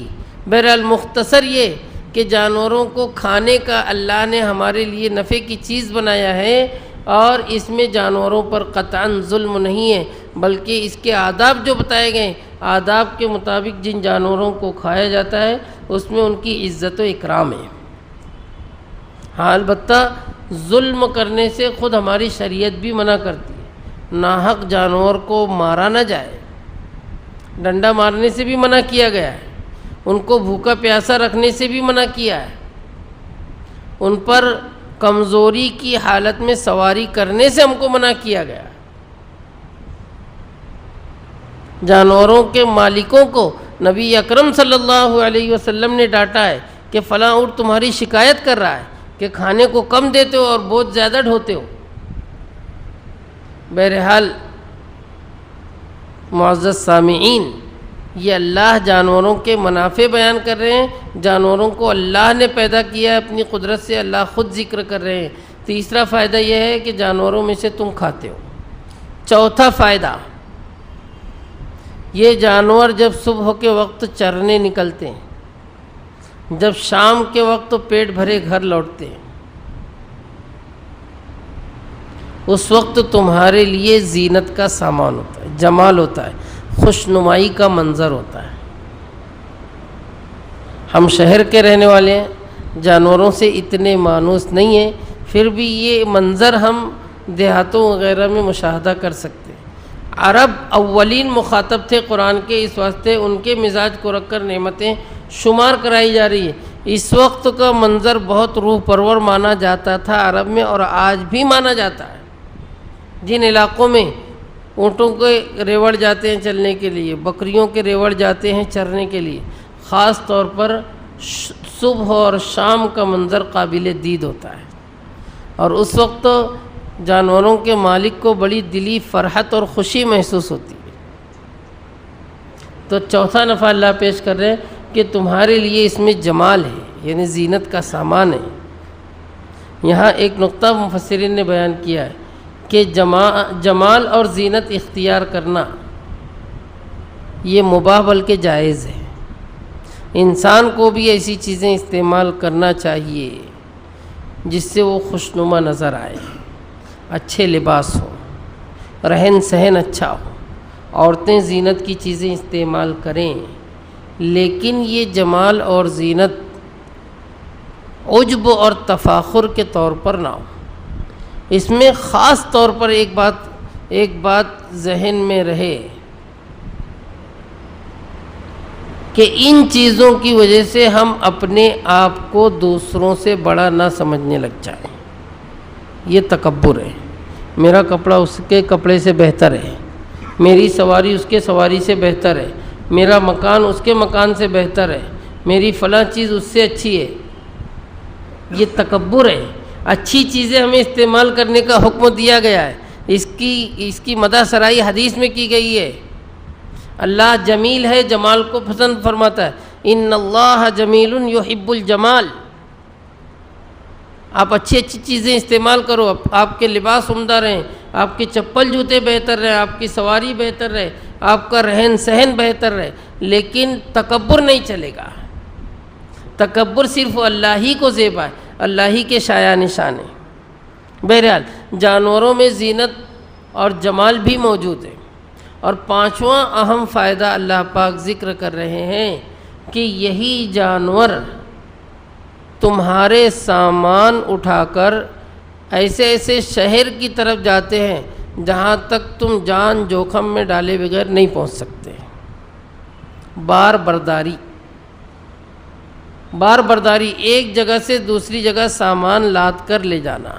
بہرحال مختصر یہ کہ جانوروں کو کھانے کا اللہ نے ہمارے لیے نفع کی چیز بنایا ہے، اور اس میں جانوروں پر قطعاً ظلم نہیں ہے، بلکہ اس کے آداب جو بتائے گئے، آداب کے مطابق جن جانوروں کو کھایا جاتا ہے اس میں ان کی عزت و اکرام ہے۔ ہاں البتہ ظلم کرنے سے خود ہماری شریعت بھی منع کرتی ہے، ناحق جانور کو مارا نہ جائے، ڈنڈا مارنے سے بھی منع کیا گیا ہے، ان کو بھوکا پیاسا رکھنے سے بھی منع کیا ہے، ان پر کمزوری کی حالت میں سواری کرنے سے ہم کو منع کیا گیا۔ جانوروں کے مالکوں کو نبی اکرم صلی اللہ علیہ وسلم نے ڈانٹا ہے کہ فلاں اونٹ تمہاری شکایت کر رہا ہے کہ کھانے کو کم دیتے ہو اور بہت زیادہ ڈھوتے ہو۔ بہرحال معزز سامعین، یہ اللہ جانوروں کے منافع بیان کر رہے ہیں، جانوروں کو اللہ نے پیدا کیا ہے اپنی قدرت سے، اللہ خود ذکر کر رہے ہیں۔ تیسرا فائدہ یہ ہے کہ جانوروں میں سے تم کھاتے ہو۔ چوتھا فائدہ، یہ جانور جب صبح کے وقت چرنے نکلتے ہیں، جب شام کے وقت تو پیٹ بھرے گھر لوٹتے ہیں، اس وقت تمہارے لیے زینت کا سامان ہوتا ہے، جمال ہوتا ہے، خوشنمائی کا منظر ہوتا ہے۔ ہم شہر کے رہنے والے ہیں، جانوروں سے اتنے مانوس نہیں ہیں، پھر بھی یہ منظر ہم دیہاتوں وغیرہ میں مشاہدہ کر سکتے ہیں۔ عرب اولین مخاطب تھے قرآن کے، اس واسطے ان کے مزاج کو رکھ کر نعمتیں شمار کرائی جا رہی ہے۔ اس وقت کا منظر بہت روح پرور مانا جاتا تھا عرب میں، اور آج بھی مانا جاتا ہے۔ جن علاقوں میں اونٹوں کے ریوڑ جاتے ہیں چلنے کے لیے، بکریوں کے ریوڑ جاتے ہیں چرنے کے لیے، خاص طور پر صبح اور شام کا منظر قابل دید ہوتا ہے، اور اس وقت جانوروں کے مالک کو بڑی دلی فرحت اور خوشی محسوس ہوتی ہے۔ تو چوتھا نفع اللہ پیش کر رہے ہیں کہ تمہارے لیے اس میں جمال ہے، یعنی زینت کا سامان ہے۔ یہاں ایک نقطہ مفسرین نے بیان کیا ہے کہ جمال اور زینت اختیار کرنا یہ مباح بلکہ جائز ہے۔ انسان کو بھی ایسی چیزیں استعمال کرنا چاہیے جس سے وہ خوشنما نظر آئے، اچھے لباس ہو، رہن سہن اچھا ہو، عورتیں زینت کی چیزیں استعمال کریں، لیکن یہ جمال اور زینت عجب اور تفاخر کے طور پر نہ ہو۔ اس میں خاص طور پر ایک بات ذہن میں رہے کہ ان چیزوں کی وجہ سے ہم اپنے آپ کو دوسروں سے بڑا نہ سمجھنے لگ جائیں۔ یہ تکبر ہے، میرا کپڑا اس کے کپڑے سے بہتر ہے، میری سواری اس کے سواری سے بہتر ہے، میرا مکان اس کے مکان سے بہتر ہے، میری فلاں چیز اس سے اچھی ہے۔ یہ تکبر ہے۔ اچھی چیزیں ہمیں استعمال کرنے کا حکم دیا گیا ہے، اس کی مدح سرائی حدیث میں کی گئی ہے۔ اللہ جمیل ہے، جمال کو پسند فرماتا ہے۔ ان اللہ جمیل یحب الجمال۔ آپ اچھی چیزیں استعمال کرو، آپ کے لباس عمدہ رہیں، آپ کے چپل جوتے بہتر رہیں، آپ کی سواری بہتر رہے، آپ کا رہن سہن بہتر رہے، لیکن تکبر نہیں چلے گا۔ تکبر صرف اللہ ہی کو زیب ہے، اللہ ہی کے شایع نشان ہے۔ بہرحال جانوروں میں زینت اور جمال بھی موجود ہے۔ اور پانچواں اہم فائدہ اللہ پاک ذکر کر رہے ہیں کہ یہی جانور تمہارے سامان اٹھا کر ایسے شہر کی طرف جاتے ہیں جہاں تک تم جان جوخم میں ڈالے بغیر نہیں پہنچ سکتے۔ بار برداری، ایک جگہ سے دوسری جگہ سامان لاد کر لے جانا،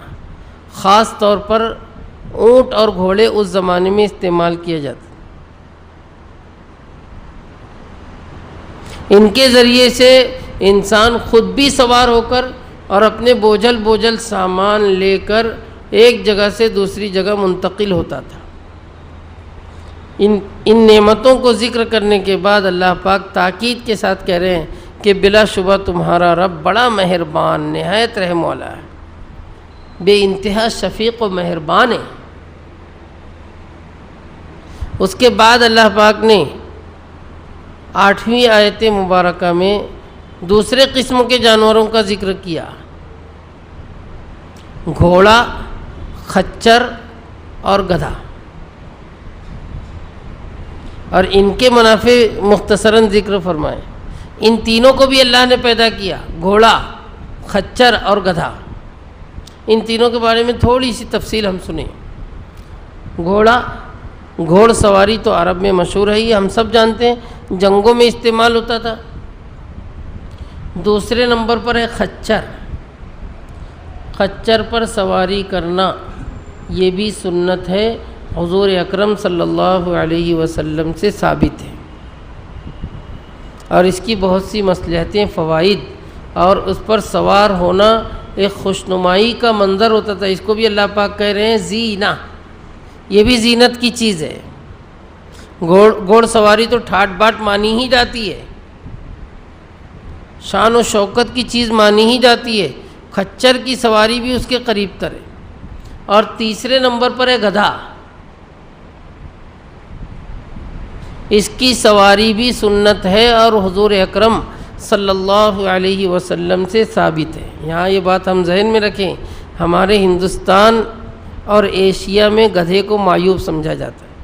خاص طور پر اونٹ اور گھوڑے اس زمانے میں استعمال کیا جاتا۔ ان کے ذریعے سے انسان خود بھی سوار ہو کر اور اپنے بوجھل سامان لے کر ایک جگہ سے دوسری جگہ منتقل ہوتا تھا۔ ان نعمتوں کو ذکر کرنے کے بعد اللہ پاک تاکید کے ساتھ کہہ رہے ہیں کہ بلا شبہ تمہارا رب بڑا مہربان، نہایت رحم والا ہے، بے انتہا شفیق و مہربان ہے۔ اس کے بعد اللہ پاک نے 8ویں آیت مبارکہ میں دوسرے قسم کے جانوروں کا ذکر کیا، گھوڑا، خچر اور گدھا، اور ان کے منافع مختصراً ذکر فرمائے۔ ان تینوں کو بھی اللہ نے پیدا کیا، گھوڑا، خچر اور گدھا۔ ان تینوں کے بارے میں تھوڑی سی تفصیل ہم سنیں۔ گھوڑ سواری تو عرب میں مشہور ہے، یہ ہم سب جانتے ہیں، جنگوں میں استعمال ہوتا تھا۔ دوسرے نمبر پر ہے خچر۔ خچر پر سواری کرنا یہ بھی سنت ہے، حضور اکرم صلی اللہ علیہ وسلم سے ثابت ہے، اور اس کی بہت سی مصلحتیں، فوائد، اور اس پر سوار ہونا ایک خوشنمائی کا منظر ہوتا تھا۔ اس کو بھی اللہ پاک کہہ رہے ہیں زینہ، یہ بھی زینت کی چیز ہے۔ گھوڑ سواری تو ٹھاٹ باٹ مانی ہی جاتی ہے، شان و شوکت کی چیز مانی ہی جاتی ہے، خچر کی سواری بھی اس کے قریب تر ہے۔ اور تیسرے نمبر پر ہے گدھا، اس کی سواری بھی سنت ہے اور حضور اکرم صلی اللہ علیہ وسلم سے ثابت ہے۔ یہاں یہ بات ہم ذہن میں رکھیں، ہمارے ہندوستان اور ایشیا میں گدھے کو معیوب سمجھا جاتا ہے،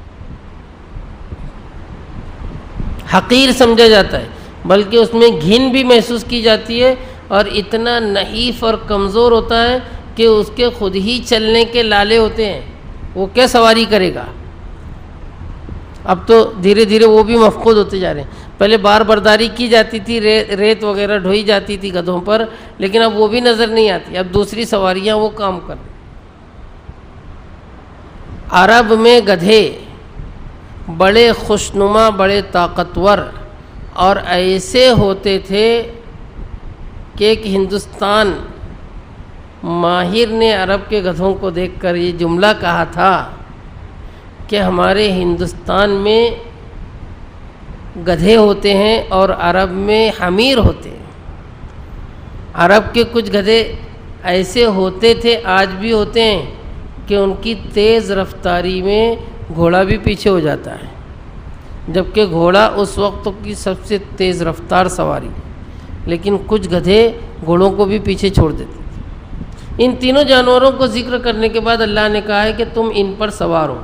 حقیر سمجھا جاتا ہے، بلکہ اس میں گھن بھی محسوس کی جاتی ہے، اور اتنا نحیف اور کمزور ہوتا ہے کہ اس کے خود ہی چلنے کے لالے ہوتے ہیں، وہ کیا سواری کرے گا۔ اب تو دھیرے دھیرے وہ بھی مفقود ہوتے جا رہے ہیں۔ پہلے بار برداری کی جاتی تھی، ریت وغیرہ ڈھوئی جاتی تھی گدھوں پر، لیکن اب وہ بھی نظر نہیں آتی، اب دوسری سواریاں وہ کام کر رہی۔ عرب میں گدھے بڑے خوشنما، بڑے طاقتور اور ایسے ہوتے تھے کہ ایک ہندوستان ماہر نے عرب کے گدھوں کو دیکھ کر یہ جملہ کہا تھا کہ ہمارے ہندوستان میں گدھے ہوتے ہیں اور عرب میں حمیر ہوتے ہیں۔ عرب کے کچھ گدھے ایسے ہوتے تھے، آج بھی ہوتے ہیں، کہ ان کی تیز رفتاری میں گھوڑا بھی پیچھے ہو جاتا ہے، جبکہ گھوڑا اس وقت کی سب سے تیز رفتار سواری، لیکن کچھ گدھے گھوڑوں کو بھی پیچھے چھوڑ دیتے تھے۔ ان تینوں جانوروں کو ذکر کرنے کے بعد اللہ نے کہا ہے کہ تم ان پر سوار ہو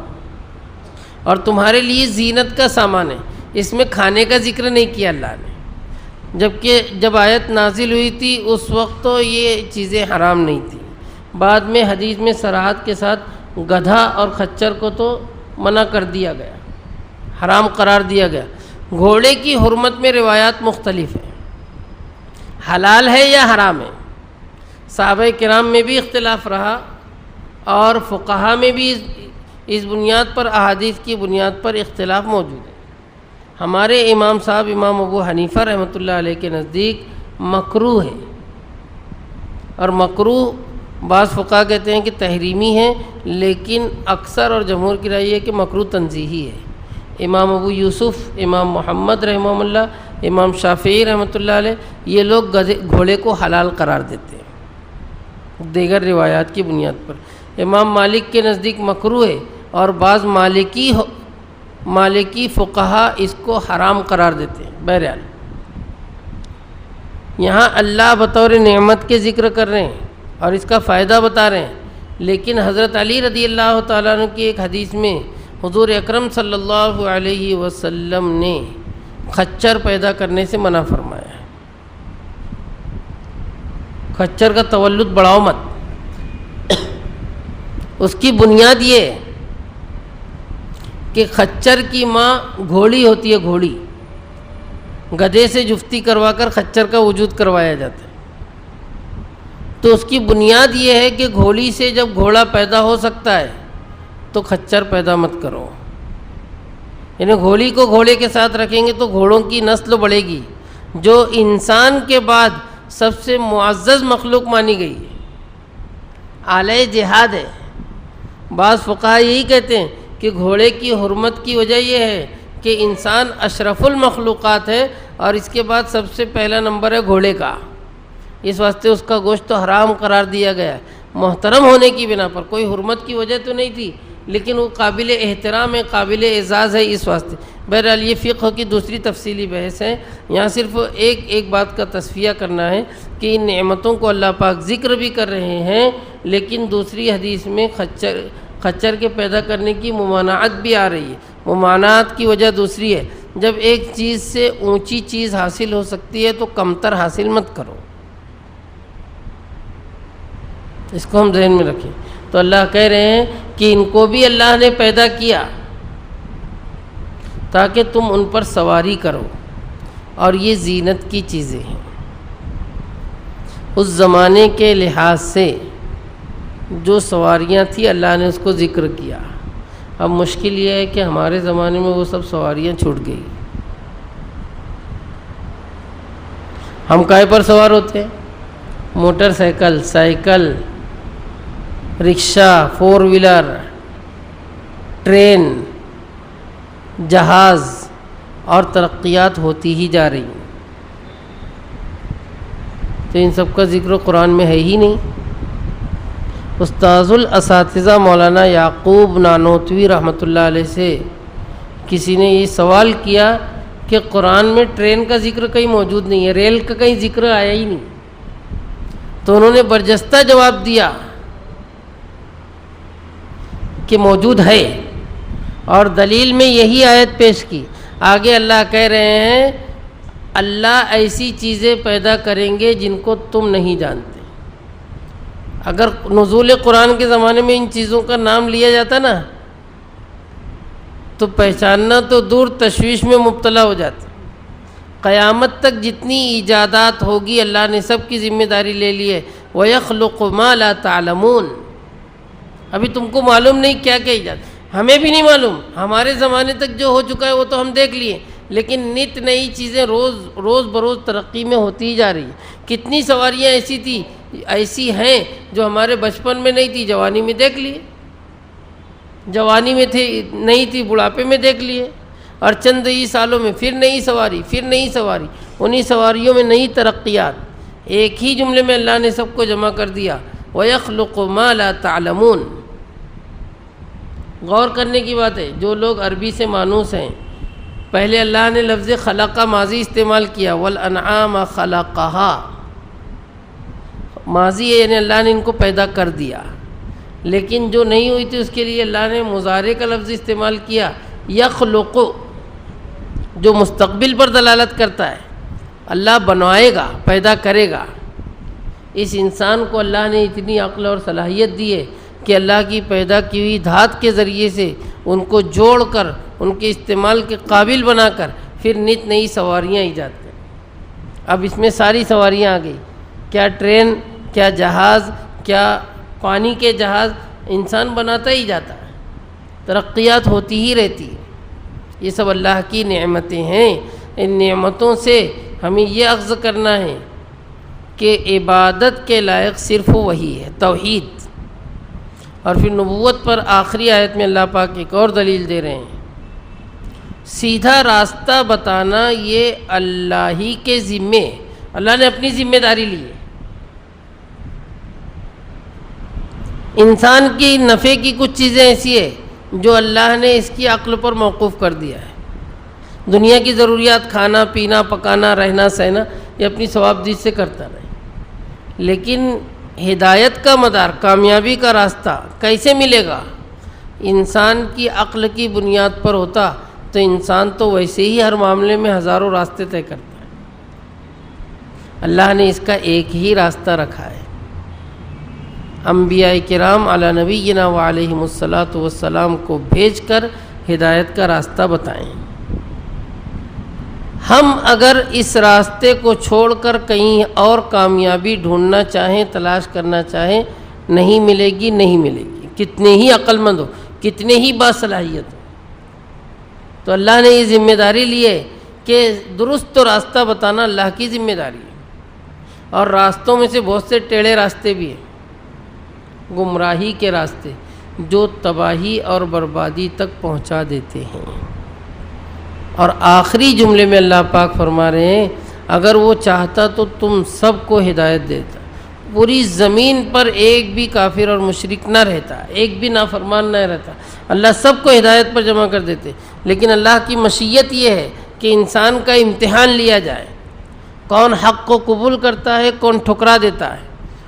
اور تمہارے لیے زینت کا سامان ہے۔ اس میں کھانے کا ذکر نہیں کیا اللہ نے، جبکہ جب آیت نازل ہوئی تھی اس وقت تو یہ چیزیں حرام نہیں تھیں۔ بعد میں حدیث میں صراحت کے ساتھ گدھا اور خچر کو تو منع کر دیا گیا، حرام قرار دیا گیا۔ گھوڑے کی حرمت میں روایات مختلف ہیں، حلال ہے یا حرام ہے۔ صحابہ کرام میں بھی اختلاف رہا اور فقہا میں بھی اس بنیاد پر، احادیث کی بنیاد پر اختلاف موجود ہے۔ ہمارے امام صاحب امام ابو حنیفہ رحمۃ اللہ علیہ کے نزدیک مکروہ ہے، اور مکروہ بعض فقہا کہتے ہیں کہ تحریمی ہے، لیکن اکثر اور جمہور کی رائے ہے کہ مکروہ تنزیہی ہے۔ امام ابو یوسف، امام محمد رحمہ اللہ، امام شافعی رحمۃ اللہ علیہ، یہ لوگ گھوڑے کو حلال قرار دیتے ہیں دیگر روایات کی بنیاد پر۔ امام مالک کے نزدیک مکروہ ہے، اور بعض مالکی فقہا اس کو حرام قرار دیتے ہیں۔ بہرحال یہاں اللہ بطور نعمت کے ذکر کر رہے ہیں اور اس کا فائدہ بتا رہے ہیں، لیکن حضرت علی رضی اللہ تعالیٰ عنہ کی ایک حدیث میں حضور اکرم صلی اللہ علیہ وسلم نے خچر پیدا کرنے سے منع فرمایا ہے۔ خچر کا تولد بڑھاؤ مت۔ اس کی بنیاد یہ ہے کہ خچر کی ماں گھوڑی ہوتی ہے، گھوڑی، گدھے سے جفتی کروا کر خچر کا وجود کروایا جاتا ہے۔ تو اس کی بنیاد یہ ہے کہ گھوڑی سے جب گھوڑا پیدا ہو سکتا ہے تو خچر پیدا مت کرو، یعنی گھوڑی کو گھوڑے کے ساتھ رکھیں گے تو گھوڑوں کی نسل بڑھے گی، جو انسان کے بعد سب سے معزز مخلوق مانی گئی ہے، اعلی جہاد ہے۔ بعض فقہا یہی کہتے ہیں کہ گھوڑے کی حرمت کی وجہ یہ ہے کہ انسان اشرف المخلوقات ہے، اور اس کے بعد سب سے پہلا نمبر ہے گھوڑے کا، اس واسطے اس کا گوشت تو حرام قرار دیا گیا ہے، محترم ہونے کی بنا پر، کوئی حرمت کی وجہ تو نہیں تھی، لیکن وہ قابل احترام ہے، قابل اعزاز ہے اس واسطے۔ بہرحال یہ فقہ کی دوسری تفصیلی بحث ہے، یہاں صرف ایک بات کا تصفیہ کرنا ہے کہ ان نعمتوں کو اللہ پاک ذکر بھی کر رہے ہیں، لیکن دوسری حدیث میں خچر کے پیدا کرنے کی ممانعت بھی آ رہی ہے۔ ممانعت کی وجہ دوسری ہے، جب ایک چیز سے اونچی چیز حاصل ہو سکتی ہے تو کمتر حاصل مت کرو، اس کو ہم ذہن میں رکھیں۔ تو اللہ کہہ رہے ہیں کہ ان کو بھی اللہ نے پیدا کیا تاکہ تم ان پر سواری کرو، اور یہ زینت کی چیزیں ہیں۔ اس زمانے کے لحاظ سے جو سواریاں تھیں اللہ نے اس کو ذکر کیا۔ اب مشکل یہ ہے کہ ہمارے زمانے میں وہ سب سواریاں چھوٹ گئی۔ ہم کائے پر سوار ہوتے ہیں؟ موٹر سائیکل، سائیکل، رکشہ، فور ویلر، ٹرین، جہاز اور ترقیات ہوتی ہی جا رہی ہیں، تو ان سب کا ذکر قرآن میں ہے ہی نہیں۔ استاذ الاساتذہ مولانا یعقوب نانوتوی رحمۃ اللہ علیہ سے کسی نے یہ سوال کیا کہ قرآن میں ٹرین کا ذکر کہیں موجود نہیں ہے، ریل کا کہیں ذکر آیا ہی نہیں، تو انہوں نے برجستہ جواب دیا کہ موجود ہے، اور دلیل میں یہی آیت پیش کی۔ آگے اللہ کہہ رہے ہیں اللہ ایسی چیزیں پیدا کریں گے جن کو تم نہیں جانتے۔ اگر نزول قرآن کے زمانے میں ان چیزوں کا نام لیا جاتا نا تو پہچاننا تو دور، تشویش میں مبتلا ہو جاتے۔ قیامت تک جتنی ایجادات ہوگی اللہ نے سب کی ذمہ داری لے لی ہے۔ وَيَخْلُقُ مَا لَا تَعْلَمُونَ، ابھی تم کو معلوم نہیں کیا کیا ایجاد، ہمیں بھی نہیں معلوم، ہمارے زمانے تک جو ہو چکا ہے وہ تو ہم دیکھ لیے، لیکن نت نئی چیزیں روز بروز ترقی میں ہوتی ہی جا رہی ہیں۔ کتنی سواریاں ایسی ہیں جو ہمارے بچپن میں نہیں تھی، جوانی میں دیکھ لیے، جوانی میں نہیں تھی، بڑھاپے میں دیکھ لیے، اور چند ہی سالوں میں پھر نئی سواری، پھر نئی سواری، انہی سواریوں میں نئی ترقیات۔ ایک ہی جملے میں اللہ نے سب کو جمع کر دیا، وَيَخْلُقُ مَا لَا تَعْلَمُونَ۔ غور کرنے کی بات ہے، جو لوگ عربی سے مانوس ہیں، پہلے اللہ نے لفظ خلق ماضی استعمال کیا، وَالْأَنْعَامَ خَلَقَهَا، ماضی ہے یعنی اللہ نے ان کو پیدا کر دیا، لیکن جو نہیں ہوئی تھی اس کے لیے اللہ نے مضارع کا لفظ استعمال کیا، یخلق، جو مستقبل پر دلالت کرتا ہے، اللہ بنوائے گا، پیدا کرے گا۔ اس انسان کو اللہ نے اتنی عقل اور صلاحیت دی ہے کہ اللہ کی پیدا کی ہوئی دھات کے ذریعے سے ان کو جوڑ کر ان کے استعمال کے قابل بنا کر پھر نت نئی سواریاں ایجاد کریں۔ اب اس میں ساری سواریاں آ گئی، کیا ٹرین، کیا جہاز، کیا پانی کے جہاز، انسان بناتا ہی جاتا ہے، ترقیات ہوتی ہی رہتی ہے۔ یہ سب اللہ کی نعمتیں ہیں۔ ان نعمتوں سے ہمیں یہ اخذ کرنا ہے کہ عبادت کے لائق صرف وہی ہے، توحید۔ اور پھر نبوت پر آخری آیت میں اللہ پاک ایک اور دلیل دے رہے ہیں، سیدھا راستہ بتانا یہ اللہ ہی کے ذمے، اللہ نے اپنی ذمہ داری لی ہے۔ انسان کی نفع کی کچھ چیزیں ایسی ہیں جو اللہ نے اس کی عقل پر موقوف کر دیا ہے۔ دنیا کی ضروریات، کھانا پینا پکانا رہنا سہنا، یہ اپنی ثوابدید سے کرتا رہے، لیکن ہدایت کا مدار، کامیابی کا راستہ کیسے ملے گا؟ انسان کی عقل کی بنیاد پر ہوتا تو انسان تو ویسے ہی ہر معاملے میں ہزاروں راستے طے کرتا ہے۔ اللہ نے اس کا ایک ہی راستہ رکھا ہے، انبیاء کرام علی نبینا و علیہم الصلاۃ والسلام کو بھیج کر ہدایت کا راستہ بتائیں۔ ہم اگر اس راستے کو چھوڑ کر کہیں اور کامیابی ڈھونڈنا چاہیں، تلاش کرنا چاہیں، نہیں ملے گی، نہیں ملے گی، کتنے ہی عقل مند ہو، کتنے ہی باصلاحیت ہو۔ تو اللہ نے یہ ذمہ داری لی ہے کہ درست راستہ بتانا اللہ کی ذمہ داری ہے، اور راستوں میں سے بہت سے ٹیڑھے راستے بھی ہیں، گمراہی کے راستے جو تباہی اور بربادی تک پہنچا دیتے ہیں۔ اور آخری جملے میں اللہ پاک فرما رہے ہیں اگر وہ چاہتا تو تم سب کو ہدایت دیتا، پوری زمین پر ایک بھی کافر اور مشرک نہ رہتا، ایک بھی نافرمان نہ رہتا، اللہ سب کو ہدایت پر جمع کر دیتے، لیکن اللہ کی مشیت یہ ہے کہ انسان کا امتحان لیا جائے، کون حق کو قبول کرتا ہے، کون ٹھکرا دیتا ہے،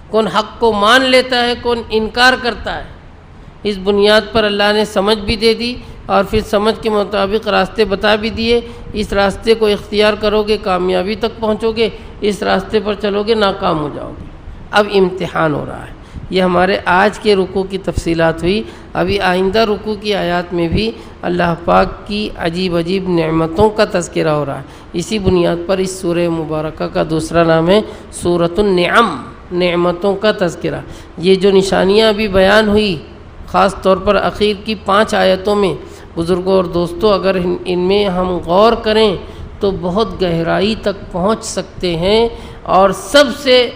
کون حق کو مان لیتا ہے، کون انکار کرتا ہے۔ اس بنیاد پر اللہ نے سمجھ بھی دے دی، اور پھر سمجھ کے مطابق راستے بتا بھی دیے، اس راستے کو اختیار کرو گے کامیابی تک پہنچو گے، اس راستے پر چلو گے ناکام ہو جاؤ گے۔ اب امتحان ہو رہا ہے۔ یہ ہمارے آج کے رکوع کی تفصیلات ہوئی۔ ابھی آئندہ رکوع کی آیات میں بھی اللہ پاک کی عجیب عجیب نعمتوں کا تذکرہ ہو رہا ہے۔ اسی بنیاد پر اس سورہ مبارکہ کا دوسرا نام ہے سورۃ النعم، نعمتوں کا تذکرہ۔ یہ جو نشانیاں ابھی بیان ہوئی، خاص طور پر اخیر کی 5 آیتوں میں، بزرگوں اور دوستوں اگر ان میں ہم غور کریں تو بہت گہرائی تک پہنچ سکتے ہیں، اور سب سے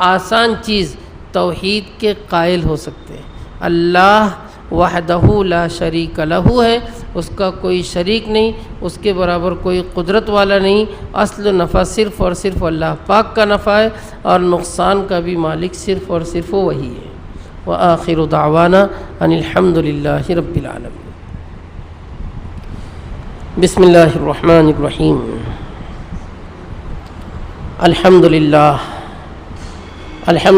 آسان چیز توحید کے قائل ہو سکتے ہیں۔ اللہ وحدہ لا شریک لہ ہے، اس کا کوئی شریک نہیں، اس کے برابر کوئی قدرت والا نہیں۔ اصل نفع صرف اور صرف اللہ پاک کا نفع ہے، اور نقصان کا بھی مالک صرف اور صرف وہی ہے۔ وآخر دعوانا ان الحمد للہ رب العالمین۔ بسم اللہ الرحمن الرحیم۔ الحمد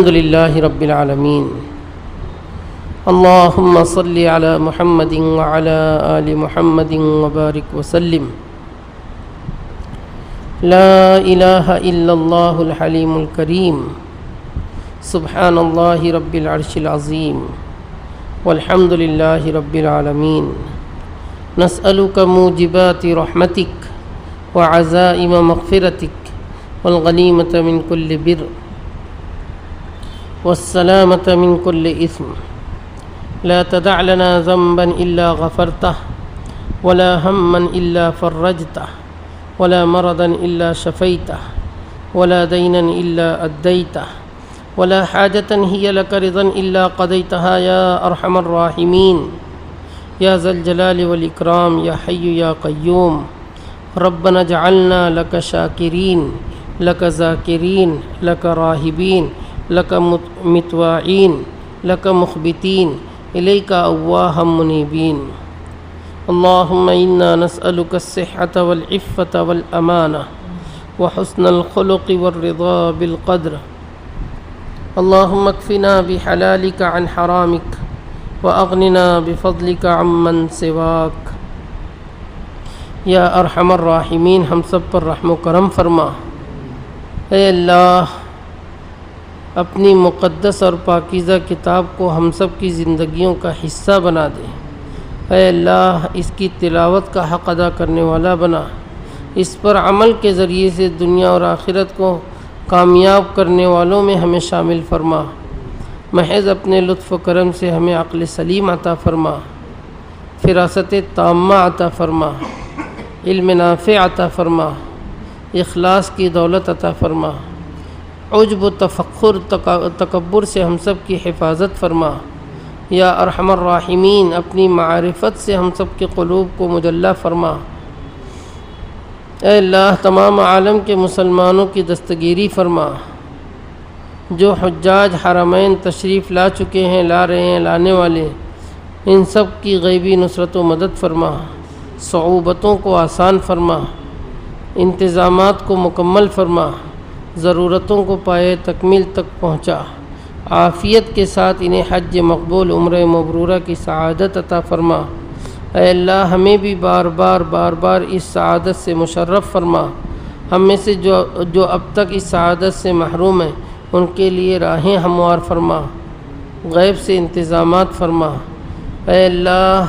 للہ رب العالمین۔ اللہم صل علی محمد وعلی آل محمد وبارک وسلم۔ لا الہ الا اللہ الحلیم الکریم، سبحان اللہ رب العرش العظیم، والحمد للہ رب العالمین۔ نسألک موجبات رحمتک وعزائم مغفرتک والغنیمۃ من کل بر والسلامۃ من کل اثم۔ لا تدع لنا ذنبا الا غفرتہ ولا ہما الا فرجتہ ولا مرضا الا شفیتہ ولا دینا الا ادیتہ ولا حاجة هي لك رضا إلا قضيتها يا أرحم الراحمين يا ذا الجلال والإكرام يا حي يا قيوم۔ ربنا اجعلنا لك شاكرين لك ذاكرين لك راهبين لك متواعين لك مخبتين إليك أواها منيبين۔ اللهم إنا نسألك الصحة والعفة والأمانة وحسن الخلق والرضا بالقدر۔ اللهم اكفنا بحلالك عن حرامك واغننا بفضلك عمن سواك۔ یا ارحم الراحمین، ہم سب پر رحم و کرم فرما۔ اے اللہ، اپنی مقدس اور پاکیزہ کتاب کو ہم سب کی زندگیوں کا حصہ بنا دے۔ اے اللہ، اس کی تلاوت کا حق ادا کرنے والا بنا، اس پر عمل کے ذریعے سے دنیا اور آخرت کو کامیاب کرنے والوں میں ہمیں شامل فرما۔ محض اپنے لطف و کرم سے ہمیں عقل سلیم عطا فرما، فراست تامہ عطا فرما، علم نافع عطا فرما، اخلاص کی دولت عطا فرما، عجب و تکبر سے ہم سب کی حفاظت فرما۔ یا ارحم الراحمین، اپنی معرفت سے ہم سب کے قلوب کو مجلی فرما۔ اے اللہ، تمام عالم کے مسلمانوں کی دستگیری فرما، جو حجاج حرمین تشریف لا چکے ہیں، لا رہے ہیں، لانے والے، ان سب کی غیبی نصرت و مدد فرما، صعوبتوں کو آسان فرما، انتظامات کو مکمل فرما، ضرورتوں کو پائے تکمیل تک پہنچا، عافیت کے ساتھ انہیں حج مقبول عمرہ مبرورہ کی سعادت عطا فرما۔ اے اللہ، ہمیں بھی بار بار اس سعادت سے مشرف فرما۔ ہم میں سے جو اب تک اس سعادت سے محروم ہیں، ان کے لیے راہیں ہموار فرما، غیب سے انتظامات فرما۔ اے اللہ،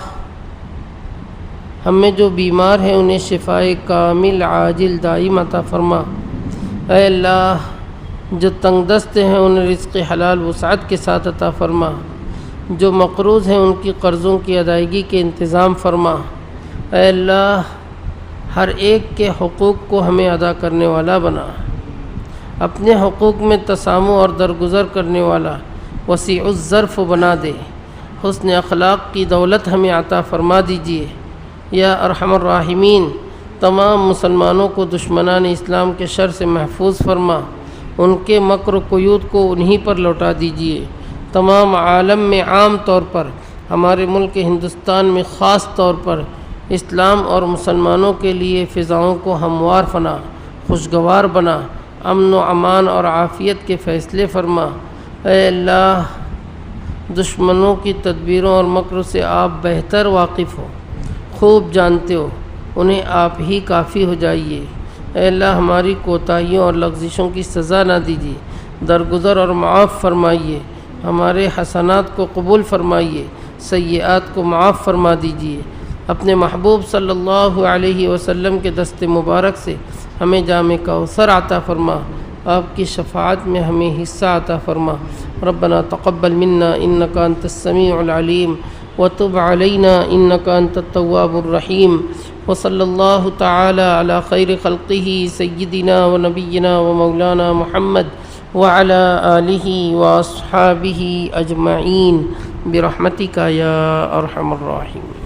ہم میں جو بیمار ہیں انہیں شفائے کامل عاجل دائم عطا فرما۔ اے اللہ، جو تنگ دست ہیں انہیں رزق حلال وسعت کے ساتھ عطا فرما، جو مقروض ہیں ان کی قرضوں کی ادائیگی کے انتظام فرما۔ اے اللہ، ہر ایک کے حقوق کو ہمیں ادا کرنے والا بنا، اپنے حقوق میں تسامح اور درگزر کرنے والا وسیع الظرف بنا دے۔ حسن اخلاق کی دولت ہمیں عطا فرما دیجیے۔ یا ارحم الراحمین، تمام مسلمانوں کو دشمنان اسلام کے شر سے محفوظ فرما، ان کے مکر و قیود کو انہی پر لوٹا دیجیے۔ تمام عالم میں عام طور پر، ہمارے ملک ہندوستان میں خاص طور پر اسلام اور مسلمانوں کے لیے فضاؤں کو ہموار بنا، خوشگوار بنا، امن و امان اور عافیت کے فیصلے فرما۔ اے اللہ، دشمنوں کی تدبیروں اور مکر سے آپ بہتر واقف ہو، خوب جانتے ہو، انہیں آپ ہی کافی ہو جائیے۔ اے اللہ، ہماری کوتاہیوں اور لغزشوں کی سزا نہ دیجیے، درگزر اور معاف فرمائیے، ہمارے حسنات کو قبول فرمائیے، سیئات کو معاف فرما دیجیے۔ اپنے محبوب صلی اللہ علیہ وسلم کے دست مبارک سے ہمیں جام کوثر عطا فرما، آپ کی شفاعت میں ہمیں حصہ عطا فرما۔ ربنا تقبل منا انک انت السمیع العلیم وتب علینا انک انت التواب الرحیم، وصلی اللہ تعالی علی خیر خلقہ سیدنا و نبینا و مولانا محمد وعلى آله وأصحابه أجمعين برحمتك يا أرحم الراحمين.